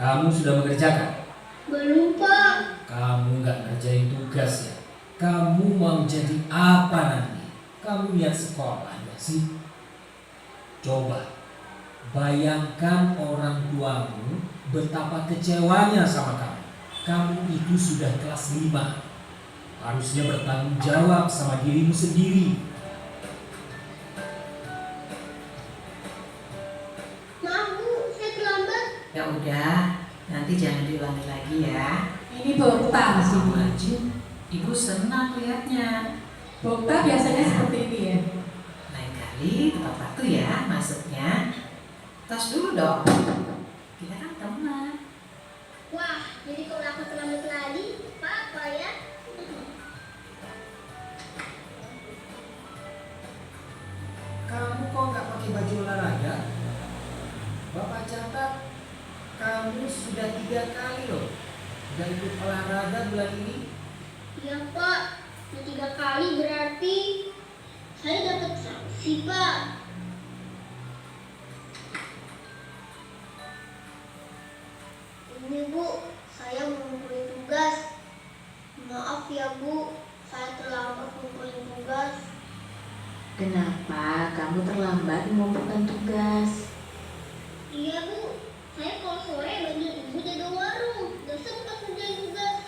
kamu sudah mengerjakan? Belum, Pak. Kamu nggak ngerjain tugas ya? Kamu mau jadi apa nanti? Kamu lihat sekolah nggak sih? Coba bayangkan orang tuamu betapa kecewanya sama kamu. Kamu itu sudah kelas 5. Harusnya bertanggung jawab sama dirimu sendiri. Maaf, Bu, saya terlambat. Ya udah, nanti jangan diulangi lagi ya. Ini Bokta Sama sini. aja. Ibu senang lihatnya. Bokta biasanya seperti ini ya. Lain kali tepat waktu ya masuknya. Tas dulu dong. Kita kan teman. Wah, jadi kalau aku terlambat lagi, apa ya? Kamu kok nggak pakai baju olahraga? Bapak catat kamu sudah 3 kali loh nggak ikut olahraga bulan ini. Iya, Pak. Udah 3 kali berarti saya dapat sanksi, Pak. Ini, Bu, saya mau ngumpulin tugas. Maaf ya, Bu, saya terlambat ngumpulin tugas. Kenapa kamu terlambat mengumpulkan tugas? Iya, Bu, saya kalau sore bantuin Ibu jaga warung. Gak sempat ngerjain tugas.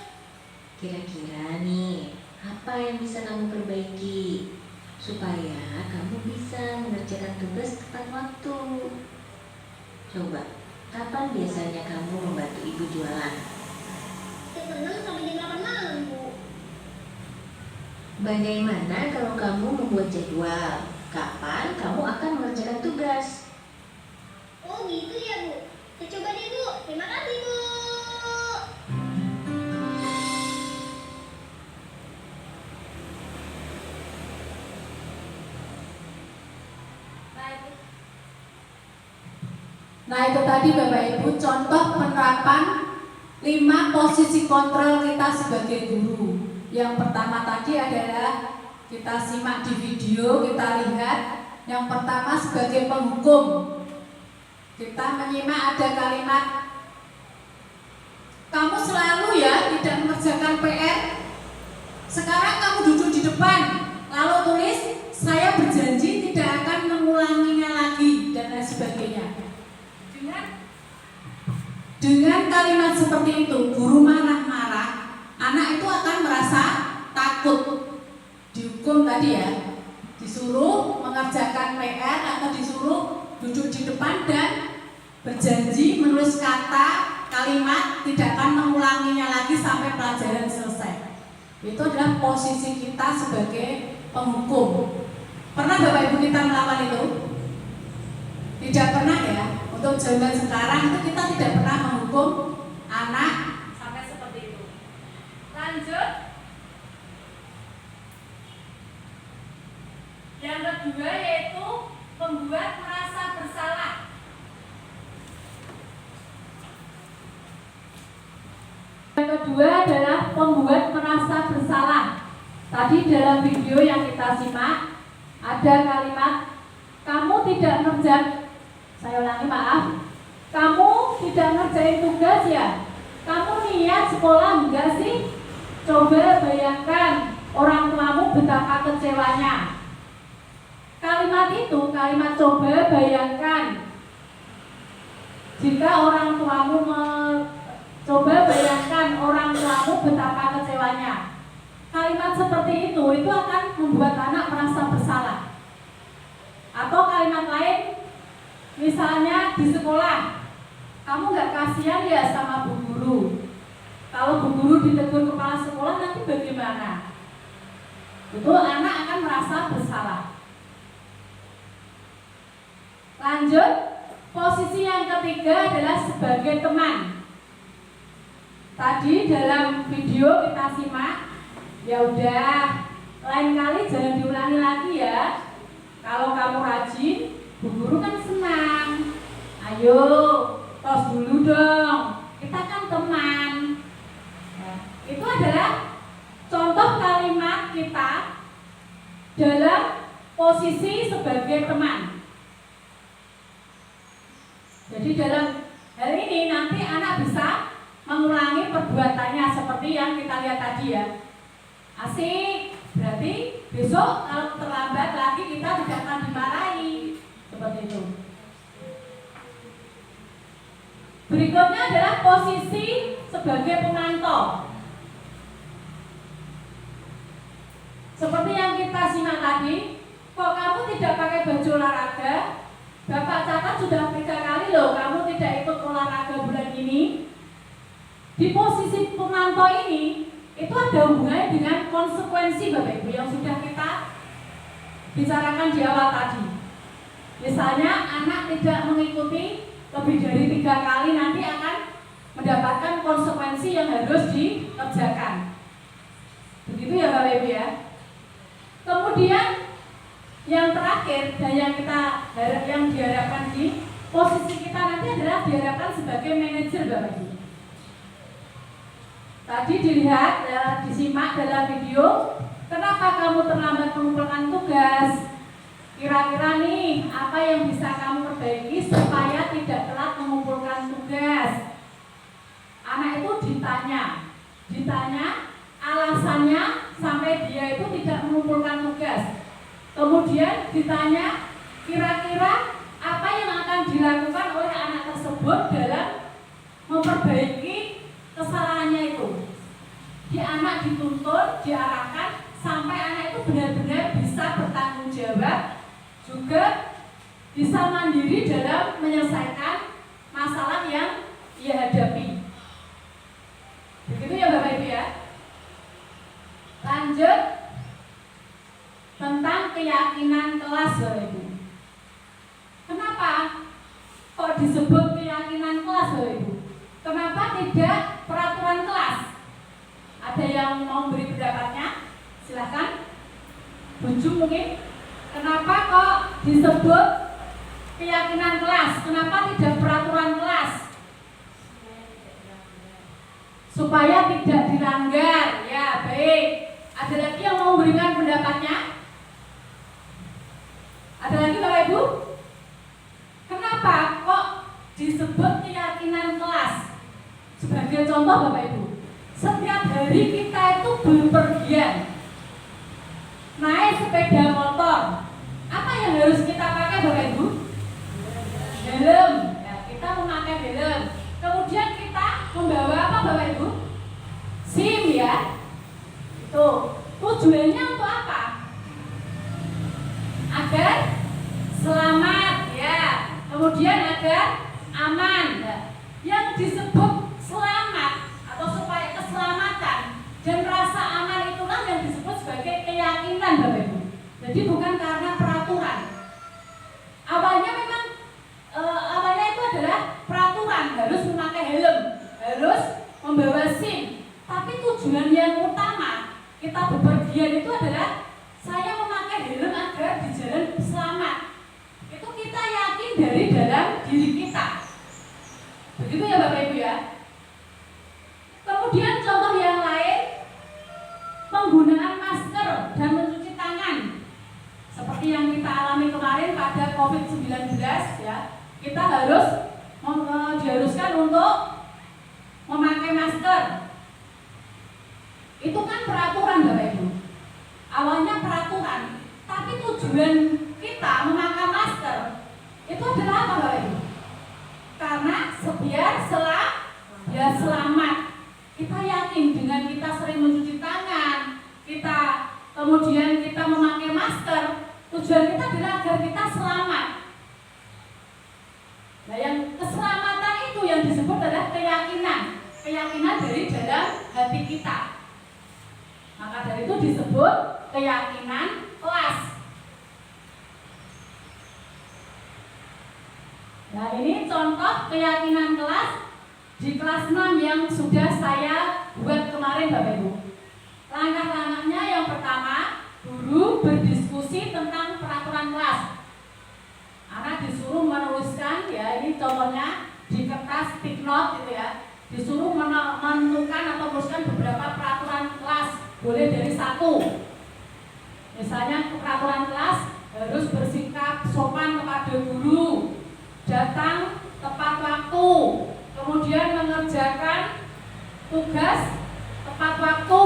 Kira-kira nih, apa yang bisa kamu perbaiki supaya kamu bisa mengerjakan tugas tepat waktu? Coba, kapan biasanya kamu membantu ibu jualan? Jam 6 sampai jam 8 malam, Bu. Bagaimana kalau kamu membuat jadwal? Kapan kamu akan mengerjakan tugas? Oh gitu ya, Bu. Saya coba deh, Bu. Terima kasih, Bu. Nah itu tadi Bapak Ibu contoh penerapan 5 posisi kontrol kita sebagai guru. Yang pertama tadi adalah kita simak di video, kita lihat. Yang pertama sebagai penghukum, kita menyimak ada kalimat, kamu selalu ya tidak mengerjakan PR. Sekarang kamu duduk di depan, lalu tulis, saya berjanji tidak akan mengulanginya lagi, dan lain sebagainya. Dengan kalimat seperti itu, guru marah-marah, anak itu akan merasa takut. Dihukum tadi ya, disuruh mengerjakan PR atau disuruh duduk di depan dan berjanji menulis kata, kalimat, tidak akan mengulanginya lagi sampai pelajaran selesai. Itu adalah posisi kita sebagai penghukum. Pernah Bapak Ibu kita melakukan itu? Tidak pernah ya. Untuk zaman sekarang itu kita tidak pernah menghukum anak sampai seperti itu. Lanjut. Yang kedua yaitu membuat merasa bersalah. Yang kedua adalah membuat merasa bersalah. Tadi dalam video yang kita simak ada kalimat kamu tidak ngerjain, saya ulangi maaf, kamu tidak ngerjain tugas ya? Kamu niat sekolah enggak sih? Coba bayangkan orang tuamu betapa kecewanya. Kalimat itu, kalimat coba bayangkan. Jika orang tuamu coba bayangkan orang tuamu betapa kecewanya. Kalimat seperti itu akan membuat anak merasa bersalah. Atau kalimat lain, misalnya di sekolah, kamu nggak kasihan ya sama Bu Guru. Kalau Bu Guru ditegur kepala sekolah nanti bagaimana? Itu anak akan merasa bersalah. Lanjut, posisi yang ketiga adalah sebagai teman. Tadi dalam video kita simak, ya udah, lain kali jangan diulangi lagi ya. Kalau kamu rajin, Bu Guru kan senang. Ayo, tos dulu dong. Kita kan teman. Nah, itu adalah contoh kalimat kita dalam posisi sebagai teman. Jadi dalam hal ini nanti anak bisa mengulangi perbuatannya seperti yang kita lihat tadi ya. Asik, berarti besok kalau terlambat lagi kita tidak akan dimarahi. Seperti itu. Berikutnya adalah posisi sebagai pemantau. Seperti yang kita simak tadi, kok kamu tidak pakai baju olahraga? Bapak catat sudah 3 kali loh kamu tidak ikut olahraga bulan ini. Di posisi pemantau ini, itu ada hubungannya dengan konsekuensi Bapak Ibu yang sudah kita bicarakan di awal tadi. Misalnya anak tidak mengikuti lebih dari 3 kali nanti akan mendapatkan konsekuensi yang harus dikerjakan. Begitu ya Bapak Ibu ya. Kemudian yang terakhir dan yang diharapkan di posisi kita nanti adalah diharapkan sebagai manajer Bapak Ibu. Tadi dilihat, disimak dalam video, kenapa kamu terlambat mengumpulkan tugas? Kira-kira nih, apa yang bisa kamu perbaiki supaya tidak telat mengumpulkan tugas? Anak itu ditanya alasannya sampai dia itu tidak mengumpulkan tugas. Kemudian ditanya, kira-kira apa yang akan dilakukan oleh anak tersebut dalam memperbaiki kesalahannya itu. Anak dituntun, diarahkan sampai anak itu benar-benar bisa bertanggung jawab, juga bisa mandiri dalam menyelesaikan masalah yang ia hadapi. Begitu ya Bapak Ibu ya. Lanjut tentang keyakinan kelas Bapak Ibu. Kenapa kok disebut keyakinan kelas Bapak Ibu? Kenapa tidak peraturan kelas? Ada yang mau beri pendapatnya? Silahkan. Bujung mungkin. Kenapa kok disebut keyakinan kelas? Kenapa tidak peraturan kelas? Supaya tidak dilanggar. Ya baik. Ada lagi yang mau memberikan pendapatnya? Ada lagi Bapak Ibu? Kenapa kok disebut keyakinan kelas? Sebagai contoh Bapak Ibu, setiap hari kita itu berpergian naik sepeda motor. Apa yang harus kita pakai Bapak Ibu? Helm. Ya, kita memakai helm. Kemudian kita membawa apa Bapak Ibu? SIM ya. Itu tujuannya untuk apa? Agar selamat ya. Kemudian agar aman. Ya. Yang disebut selamat atau supaya keselamatan dan rasa aman itulah yang disebut sebagai keyakinan Bapak Ibu. Jadi bukan karena peraturan. Awalnya memang awalnya itu adalah peraturan, harus memakai helm, harus membawa SIM. Tapi tujuan yang utama kita bepergian itu adalah saya memakai helm agar di jalan selamat. Itu kita yakin dari dalam diri kita. Begitu ya Bapak Ibu ya. Kemudian contoh yang lain, penggunaan masker. seperti yang kita alami kemarin pada COVID-19 ya, kita harus diharuskan untuk memakai masker. Itu kan peraturan Bapak Ibu. Awalnya peraturan, tapi tujuan kita memakai masker itu adalah apa Bapak Ibu? Karena biar selamat. Kita yakin dengan kita sering mencuci tangan, kemudian kita memakai masker, tujuan kita adalah agar kita selamat. Nah, yang keselamatan itu yang disebut adalah keyakinan dari dalam hati kita. Maka dari itu disebut keyakinan kelas. Nah, ini contoh keyakinan kelas di kelas 6 yang sudah saya buat kemarin Bapak Ibu. Langkah-langkahnya yang pertama, guru berdiskusi tentang peraturan kelas. Anak disuruh menuliskan, ya ini contohnya di kertas stick note gitu ya. Disuruh menentukan atau menuliskan beberapa peraturan kelas. Boleh dari 1. Misalnya peraturan kelas harus bersikap sopan kepada guru, datang tepat waktu, kemudian mengerjakan tugas tepat waktu,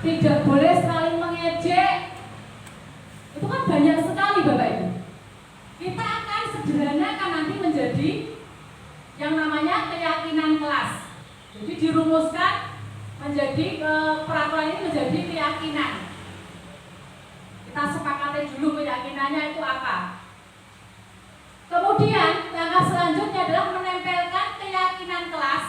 tidak boleh saling mengejek. Itu kan banyak sekali Bapak Ibu. Kita akan sederhanakan nanti menjadi yang namanya keyakinan kelas. Jadi dirumuskan menjadi peraturan ini menjadi keyakinan. Kita sepakati dulu keyakinannya itu apa. Kemudian langkah selanjutnya adalah menempelkan keyakinan kelas.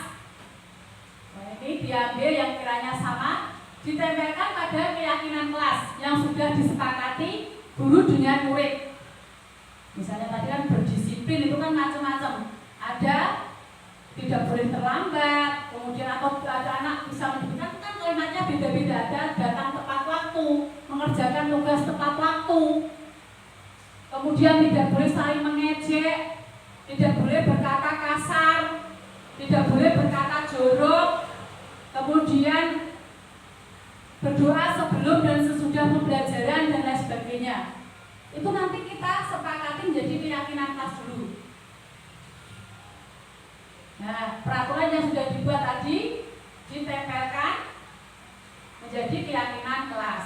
Nah, ini diambil yang kiranya sama, ditempelkan pada keyakinan kelas yang sudah disepakati guru dengan murid. Misalnya tadi kan berdisiplin itu kan macam-macam. Ada tidak boleh terlambat, kemudian atau ada anak bisa menunjukkan kan kalimatnya beda-beda. Ada datang tepat waktu, mengerjakan tugas tepat waktu. Kemudian tidak boleh saling mengejek, tidak boleh berkata kasar, tidak boleh berkata jorok. Kemudian berdoa sebelum dan sesudah pembelajaran dan lain sebagainya. Itu nanti kita sepakati menjadi keyakinan kelas dulu. Nah, peraturan yang sudah dibuat tadi ditempelkan menjadi keyakinan kelas.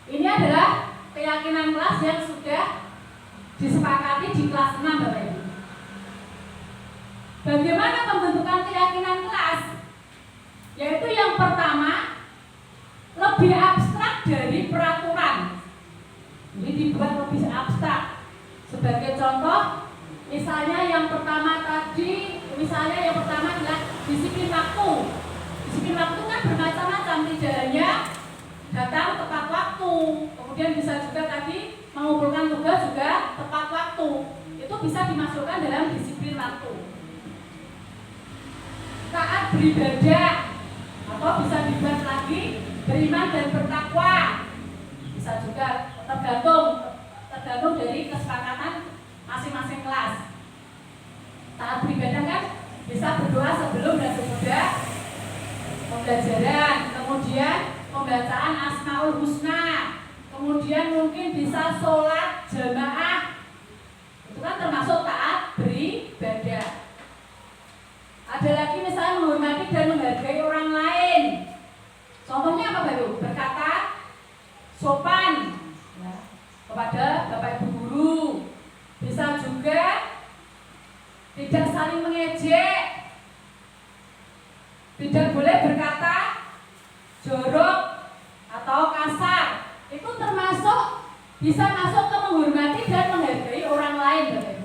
Ini adalah keyakinan kelas yang sudah disepakati di kelas 6 Bapak Ibu. Bagaimana pembentukan keyakinan kelas? Yaitu yang pertama, lebih abstrak dari peraturan. Jadi dibuat lebih abstrak. Sebagai contoh, misalnya yang pertama adalah disiplin waktu. Disiplin waktu kan bermacam-macam, tidak hanya datang tepat waktu, kemudian bisa juga tadi mengumpulkan tugas juga tepat waktu. Itu bisa dimasukkan dalam disiplin waktu. Taat beribadah, atau bisa dibuat lagi beriman dan bertakwa. Bisa juga tergantung dari kesepakatan masing-masing kelas. Taat beribadah kan bisa berdoa sebelum dan sesudah pembelajaran, kemudian pembacaan Asmaul Husna, kemudian mungkin bisa sholat jamaah. Itu kan termasuk taat beribadah. Ada lagi misalnya menghormati dan menghargai orang lain. Contohnya apa Bapak? Berkata sopan ya, kepada Bapak Ibu guru. Bisa juga tidak saling mengejek. Tidak boleh berkata jorok atau kasar. Itu termasuk bisa masuk ke menghormati dan menghargai orang lain Bapak Ibu.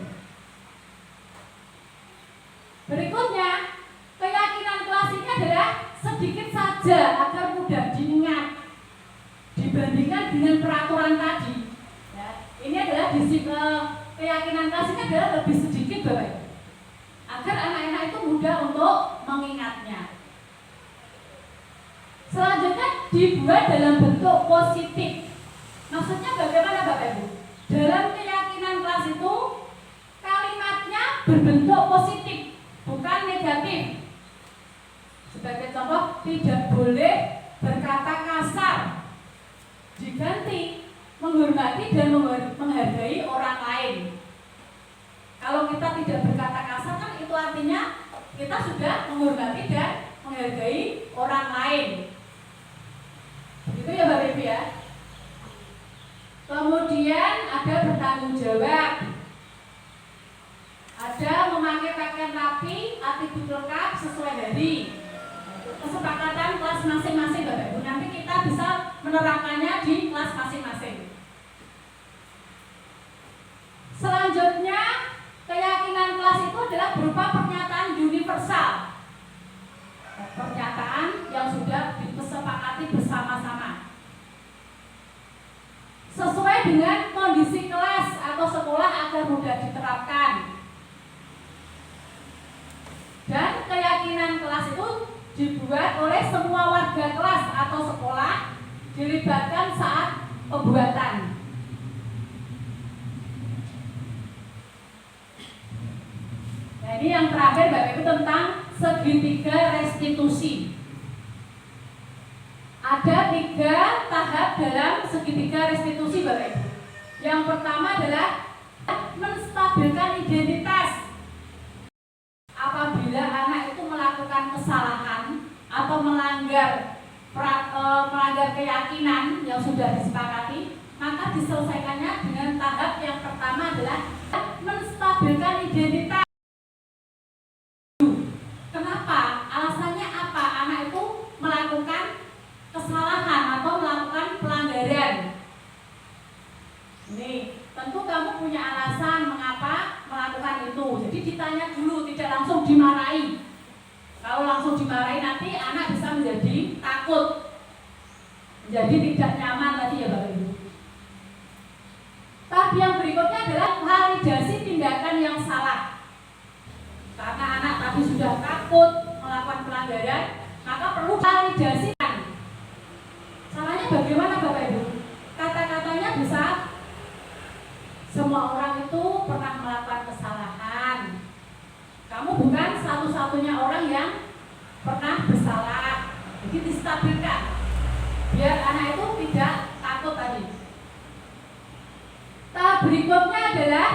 Berikutnya, keyakinan kelas ini adalah sedikit saja agar mudah diingat dibandingkan dengan peraturan tadi. Ya, ini adalah keyakinan kelas ini adalah lebih sedikit Bapak Ibu, agar anak-anak itu mudah untuk mengingatnya. Selanjutnya dibuat dalam bentuk positif. Maksudnya bagaimana Bapak Ibu? Dalam keyakinan kelas itu kalimatnya berbentuk positif, bukan negatif. Sebagai contoh, tidak boleh berkata kasar. Diganti, menghormati dan menghargai orang lain. Kalau kita tidak berkata kasar kan itu artinya kita sudah menghormati dan menghargai orang lain. Begitu ya Bapak Ibu ya. Kemudian ada bertanggung jawab. Ada memakai pakaian rapi, atribut lengkap sesuai hari. Kesepakatan kelas masing-masing Bapak Ibu. Nanti kita bisa menerapkannya di kelas masing-masing. Selanjutnya, keyakinan kelas itu adalah berupa pernyataan universal. Pernyataan yang sudah disepakati bersama-sama. Sesuai dengan kondisi kelas atau sekolah agar mudah diterapkan. Dan keyakinan kelas itu dibuat oleh semua warga kelas atau sekolah, dilibatkan saat pembuatan. Nah, ini yang terakhir Bapak Ibu tentang segitiga restitusi. Ada 3 tahap dalam segitiga restitusi Bapak Ibu. Yang pertama adalah menstabilkan identitas. Apabila anak itu melakukan kesalahan atau melanggar keyakinan yang sudah disepakati, maka diselesaikannya dengan tahap yang pertama adalah menstabilkan identitas. Kenapa? Alasannya apa? Anak itu melakukan kesalahan atau melakukan pelanggaran. Nih, tentu kamu punya alasan mengapa melakukan itu. Jadi ditanya dulu, tidak langsung dimarahi. Kalau langsung dimarahi nanti anak bisa menjadi takut, menjadi tidak nyaman lagi ya Bapak Ibu. Tahap yang berikutnya adalah validasi tindakan yang salah. Karena anak tadi sudah takut melakukan pelanggaran, maka perlu validasikan. Salahnya bagaimana Bapak Ibu? Kata-katanya bisa, semua orang itu pernah melakukan kesalahan. Kamu bukan satu-satunya orang yang pernah bersalah. Jadi distabilkan, biar anak itu tidak takut tadi. Tahap berikutnya adalah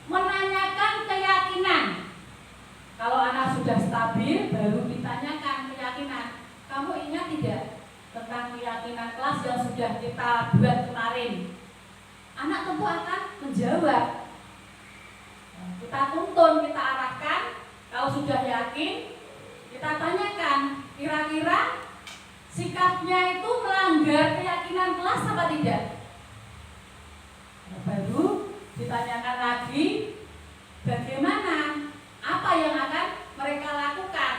menanyakan keyakinan. Kalau anak sudah stabil, baru ditanyakan keyakinan. Kamu ingat tidak tentang keyakinan kelas yang sudah kita buat kemarin? Anak tentu akan menjawab. Kita tuntun, kita arahkan. Kalau sudah yakin, kita tanyakan, kira-kira sikapnya itu melanggar keyakinan kelas apa tidak? Baru ditanyakan lagi, bagaimana? Apa yang akan mereka lakukan?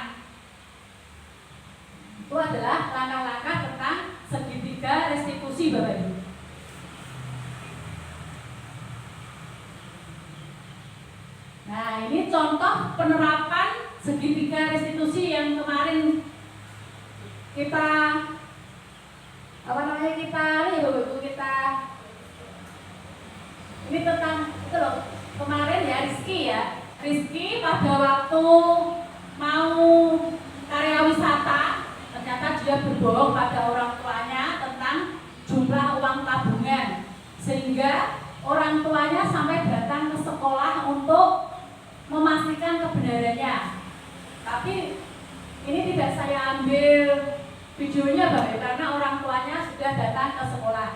Itu adalah langkah-langkah tentang segitiga restitusi Bapak Ibu. Nah, ini contoh penerapan segitiga restitusi yang kemarin kita ini tentang itu loh, kemarin ya Rizky pada waktu mau karya wisata ternyata dia berbohong pada orang tuanya tentang jumlah uang tabungan, sehingga orang tuanya sampai datang ke sekolah untuk memastikan kebenarannya. Tapi ini tidak saya ambil videonya Bapak, karena orang tuanya sudah datang ke sekolah.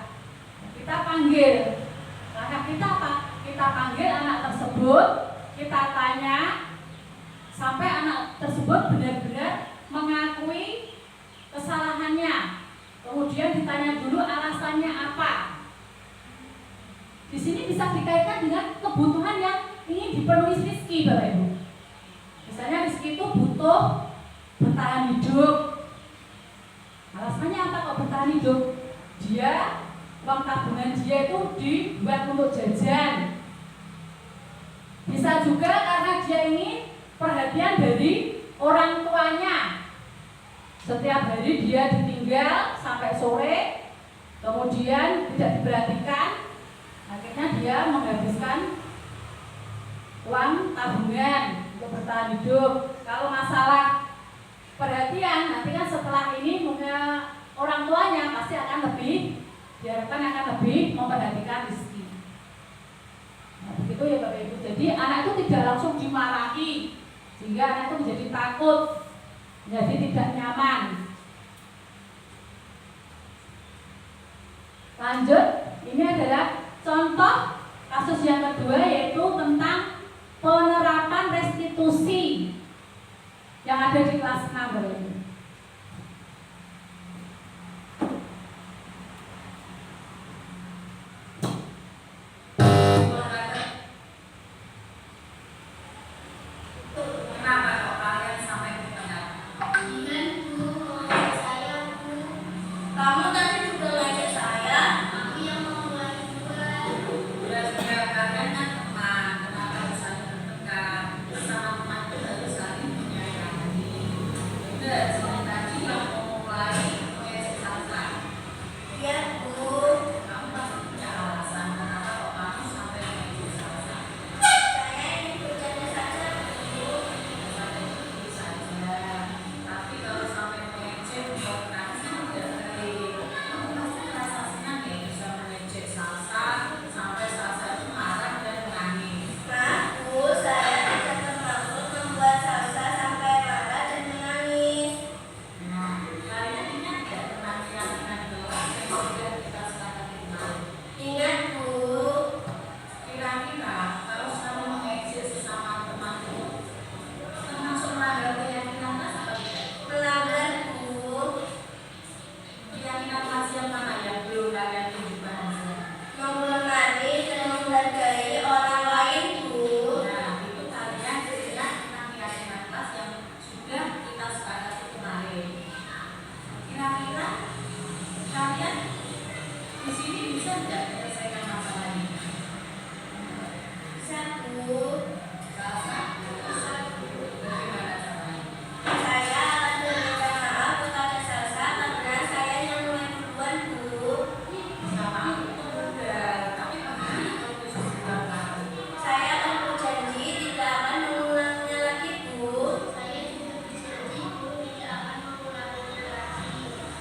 Kita panggil, karena kita apa? Kita panggil anak tersebut, kita tanya sampai anak tersebut benar-benar mengakui kesalahannya. Kemudian ditanya dulu alasannya apa. Di sini bisa dikaitkan dengan kebutuhan yang ingin dipenuhi Rizky Bapak Ibu. Misalnya Rizky itu butuh bertahan hidup. Alasannya apa kok bertahan hidup? Uang tabungan dia itu dibuat untuk jajan. Bisa juga karena dia ingin perhatian dari orang tuanya. Setiap hari dia ditinggal sampai sore, kemudian tidak diperhatikan, akhirnya dia menghabiskan uang tabungan untuk bertahan hidup. Kalau masalah perhatian, nanti kan setelah ini mungkin orang tuanya pasti akan lebih diharapkan akan lebih memperhatikan rezeki. Nah, begitu ya Bapak Ibu. Jadi anak itu tidak langsung dimarahi sehingga anak itu menjadi takut, jadi tidak nyaman. Lanjut, ini adalah contoh kasus yang kedua, yaitu tentang penerapan restitusi yang ada di kelas 6 Bapak Ibu. Kenapa kok kalian sampai di tengah? Ingat Bu, ngajak saya Bu. Kamu tadi juga ngajak saya. Aku yang mau mulai duluan. Sudah kalian kan teman, kenapa saling bertengkar? Bersama teman itu harus saling menyayangi. Udah, seperti tadi yang mau mulai mengejek salsa. Iya Bu. Kamu pasti punya alasan kenapa kok kamu sampai mengejek salsa. Saya ingin bercanda saja Bu. Sampai begitu saja. Tapi kalau sampai mengejek buat nasi tidak baik. Kamu pasti merasa senang ya bisa mengejek salsa sampai salsa itu marah dan menangis. Maaf Bu, saya tidak bermaksud membuat salsa sampai marah dan menangis. Nah, kalian ingat nggak tentang keyakinan doang yang sudah kita sepakati kemarin? Ingat Bu. Kira-kira kalau kamu mengejek sesama teman itu termasuk melanggar keyakinan kelas apa tidak? Melanggar Bu. Keyakinan kelas yang mana yang belum kalian tunjukkan hasilnya? Menghormati dan menghargai orang lain Bu. Nah, itu kalian jelas tentang keyakinan kelas yang sudah kita sepakati kemarin. Kira-kira kalian di sini bisa tidak menyelesaikan masalah ini? Bisa Bu. Salah satu, bagaimana caranya? Saya akan memberikan maaf kepada salsa karena saya yang mulai duluan Bu. Sama aku itu mudah, tapi bagaimana kalau posisi belakang? Saya akan berjanji tidak akan mengulanginya lagi Bu. Saya juga berjanji Bu tidak akan mengulanginya lagi.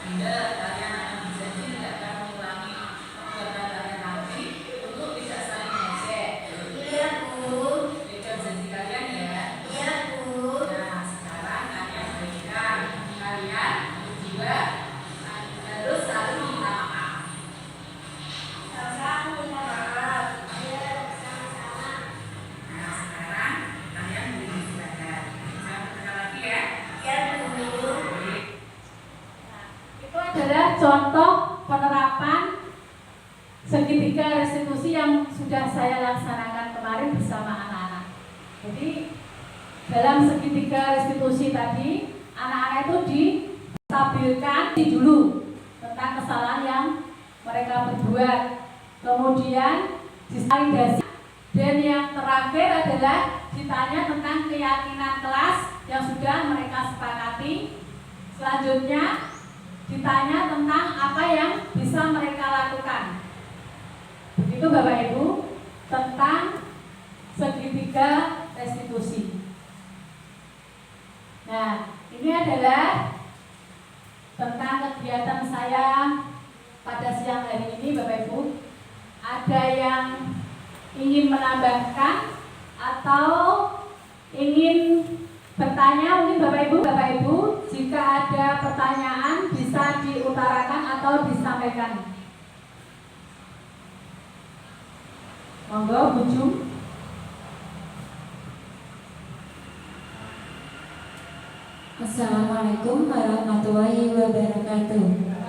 Tidak, kalian akan berjanji tidak akan mengulangi perbuatan kalian lagi untuk tidak saling mengejek. Iya Bu. Pegang janji kalian ya. Iya Bu. Nah, sekarang kalian berikan kalian berdua harus saling minta maaf. Salsa aku minta maaf. Iya sama-sama. Nah, sekarang kalian boleh istirahat. Jangan bertengkar lagi ya. Iya Bu. Itu adalah contoh penerapan segitiga restitusi yang sudah saya laksanakan kemarin bersama anak-anak. Jadi dalam segitiga restitusi tadi, anak-anak itu distabilkan dulu tentang kesalahan yang mereka perbuat, kemudian divalidasi, dan yang terakhir adalah ditanya tentang keyakinan kelas yang sudah mereka sepakati. Selanjutnya ditanya tentang apa yang bisa mereka lakukan. Begitu Bapak Ibu tentang segitiga restitusi. Nah, ini adalah tentang kegiatan saya pada siang hari ini Bapak Ibu. Ada yang ingin menambahkan atau ingin bertanya mungkin Bapak Ibu, jika ada pertanyaan bisa diutarakan atau disampaikan. Monggo Bu Jum. Assalamualaikum warahmatullahi wabarakatuh.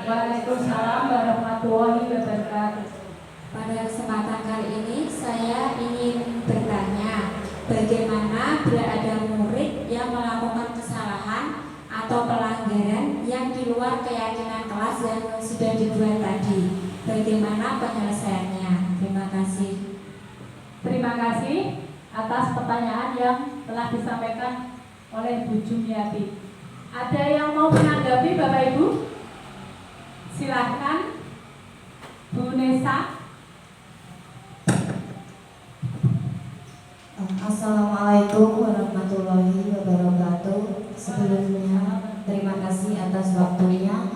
Waalaikumsalam warahmatullahi wabarakatuh. Pada kesempatan kali ini saya ingin bertanya, bagaimana bila ada murid yang melakukan kesalahan atau pelanggaran yang di luar keyakinan kelas yang sudah dibuat tadi? Bagaimana penyelesaiannya? Terima kasih. Terima kasih atas pertanyaan yang telah disampaikan oleh Bu Jumiati. Ada yang mau menanggapi Bapak Ibu? Silahkan Bu Nesa. Assalamualaikum warahmatullahi wabarakatuh. Sebelumnya terima kasih atas waktunya.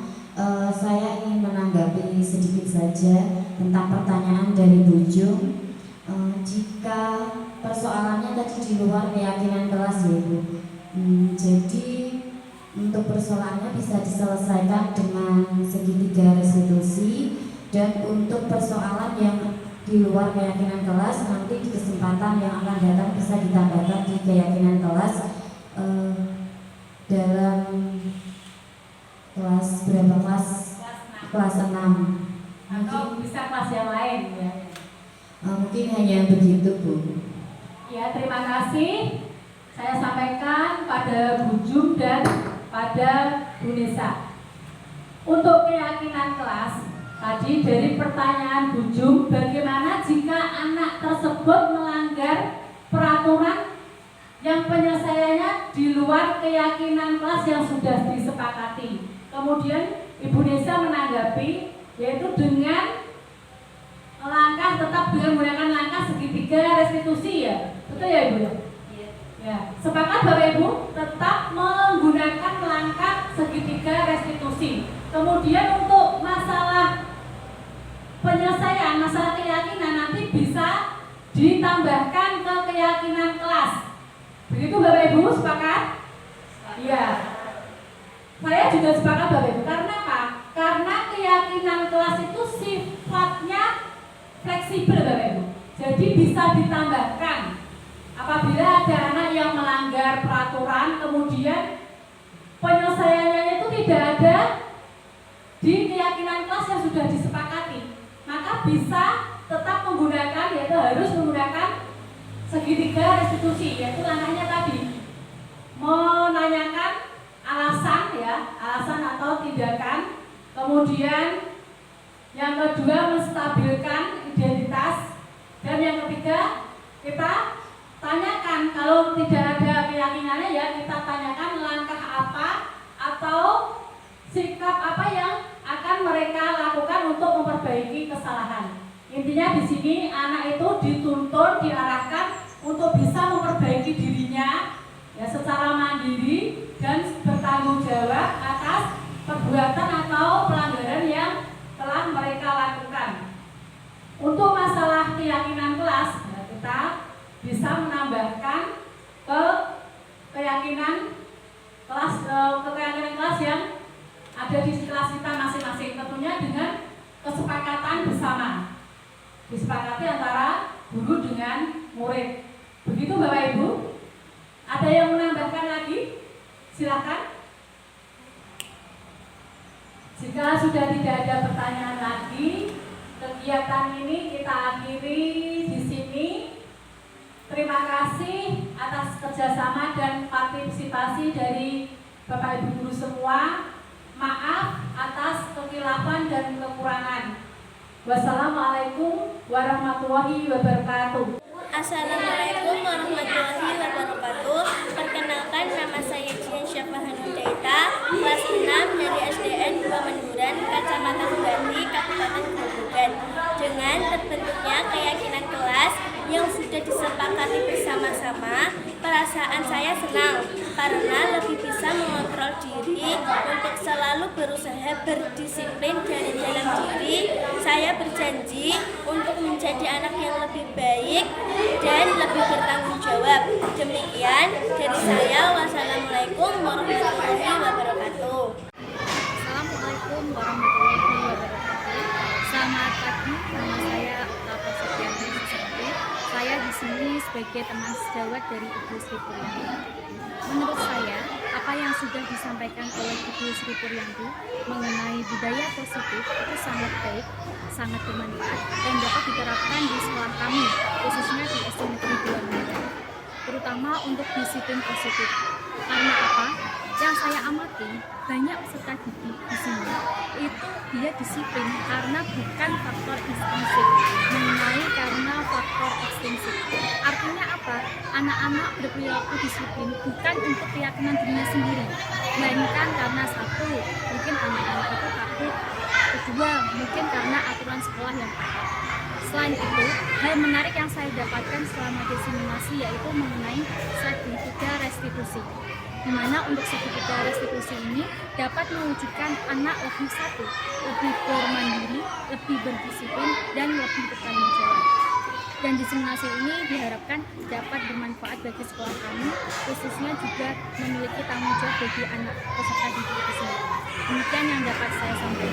Saya ingin menanggapi sedikit saja tentang pertanyaan dari Bu Jung. Jika persoalannya tadi di luar keyakinan kelas ya Bu, jadi untuk persoalannya bisa diselesaikan dengan segitiga restitusi, dan untuk persoalan yang di luar keyakinan kelas nanti di kesempatan yang akan datang bisa ditambahkan di keyakinan kelas dalam kelas berapa kelas 6 Atau bisa kelas yang lain ya. Mungkin hanya begitu Bu. Ya, terima kasih. Saya sampaikan pada Bu Jum dan pada Bu Nisa. Untuk keyakinan kelas, tadi dari pertanyaan Bu Jum, bagaimana jika anak tersebut melanggar peraturan yang penyelesaiannya di luar keyakinan kelas yang sudah disepakati. Kemudian Ibu Nisa menanggapi, yaitu dengan langkah tetap dengan menggunakan langkah segitiga restitusi ya, betul ya Ibu? Ya, sepakat Bapak Ibu tetap menggunakan langkah segitiga restitusi. Kemudian untuk masalah penyelesaian masalah keyakinan nanti bisa ditambahkan ke keyakinan kelas. Begitu Bapak Ibu sepakat? Iya. Saya juga sepakat Bapak Ibu. Karena apa? Karena keyakinan kelas itu sifatnya fleksibel Bapak Ibu. Jadi bisa ditambahkan apabila ada anak yang melanggar peraturan, kemudian penyelesaiannya itu tidak ada di keyakinan kelas yang sudah disepakati, maka bisa tetap menggunakan, yaitu harus menggunakan segitiga restitusi, yaitu langkahnya tadi menanyakan alasan ya, alasan atau tindakan, kemudian yang kedua menstabilkan identitas, dan yang ketiga kita tanyakan, kalau tidak ada keyakinannya ya kita tanyakan langkah apa atau sikap apa yang akan mereka lakukan untuk memperbaiki kesalahan. Intinya di sini anak itu dituntun, diarahkan untuk bisa memperbaiki dirinya ya secara mandiri dan bertanggung jawab atas perbuatan atau pelanggaran yang telah mereka lakukan. Untuk masalah keyakinan kelas ya, kita bisa menambahkan ke keyakinan kelas yang ada di kelas kita masing-masing, tentunya dengan kesepakatan bersama, disepakati antara guru dengan murid. Begitu Bapak Ibu. Ada yang menambahkan lagi? Silakan. Jika sudah tidak ada pertanyaan lagi, kegiatan ini kita akhiri di sini. Terima kasih atas kerjasama dan partisipasi dari Bapak Ibu guru semua. Maaf atas kekhilafan dan kekurangan. Wassalamualaikum warahmatullahi wabarakatuh. Assalamualaikum warahmatullahi wabarakatuh. Perkenalkan, nama saya Jian Syafahanul Daita, kelas 6 dari SDN 2 Menduran, Kecamatan Bugati, Kabupaten Grobogan. Dengan terbentuknya keyakinan kelas yang sudah disepakati bersama-sama, perasaan saya senang karena lebih bisa mengontrol diri untuk selalu berusaha berdisiplin dan dalam diri. Saya berjanji untuk menjadi anak yang lebih baik dan lebih bertanggung jawab. Demikian dari saya. Wassalamualaikum warahmatullahi wabarakatuh. Assalamualaikum warahmatullahi wabarakatuh. Selamat pagi, nama saya Tata Setianti Susanti. Saya di sini sebagai teman sejawat dari Ibu Sri Puryanti. Menurut saya, apa yang sudah disampaikan oleh Ibu Sri Puryanti mengenai budaya positif itu sangat baik, sangat bermanfaat, dan dapat diterapkan di sekolah kami, khususnya di SD Negeri 2 Menduran, terutama untuk disiplin positif. Karena apa? Yang saya amati, banyak peserta didik di sini itu dia disiplin karena bukan faktor instinktif, mengenai karena faktor ekstrinsik. Artinya apa? Anak-anak berperilaku disiplin bukan untuk keyakinan dirinya sendiri, melainkan karena satu, mungkin anak-anak itu takut, kedua, mungkin karena aturan sekolah yang ketat. Selain itu, hal menarik yang saya dapatkan selama diseminasi yaitu mengenai segitiga restitusi. di mana untuk segitiga restitusi ini dapat mewujudkan anak lebih satu, lebih bermandiri, lebih berdisiplin, dan lebih bertanggung jawab. Dan diseminasi ini diharapkan dapat bermanfaat bagi sekolah kami, khususnya juga memiliki tanggung jawab bagi anak peserta didik itu sendiri. Demikian yang dapat saya sampaikan.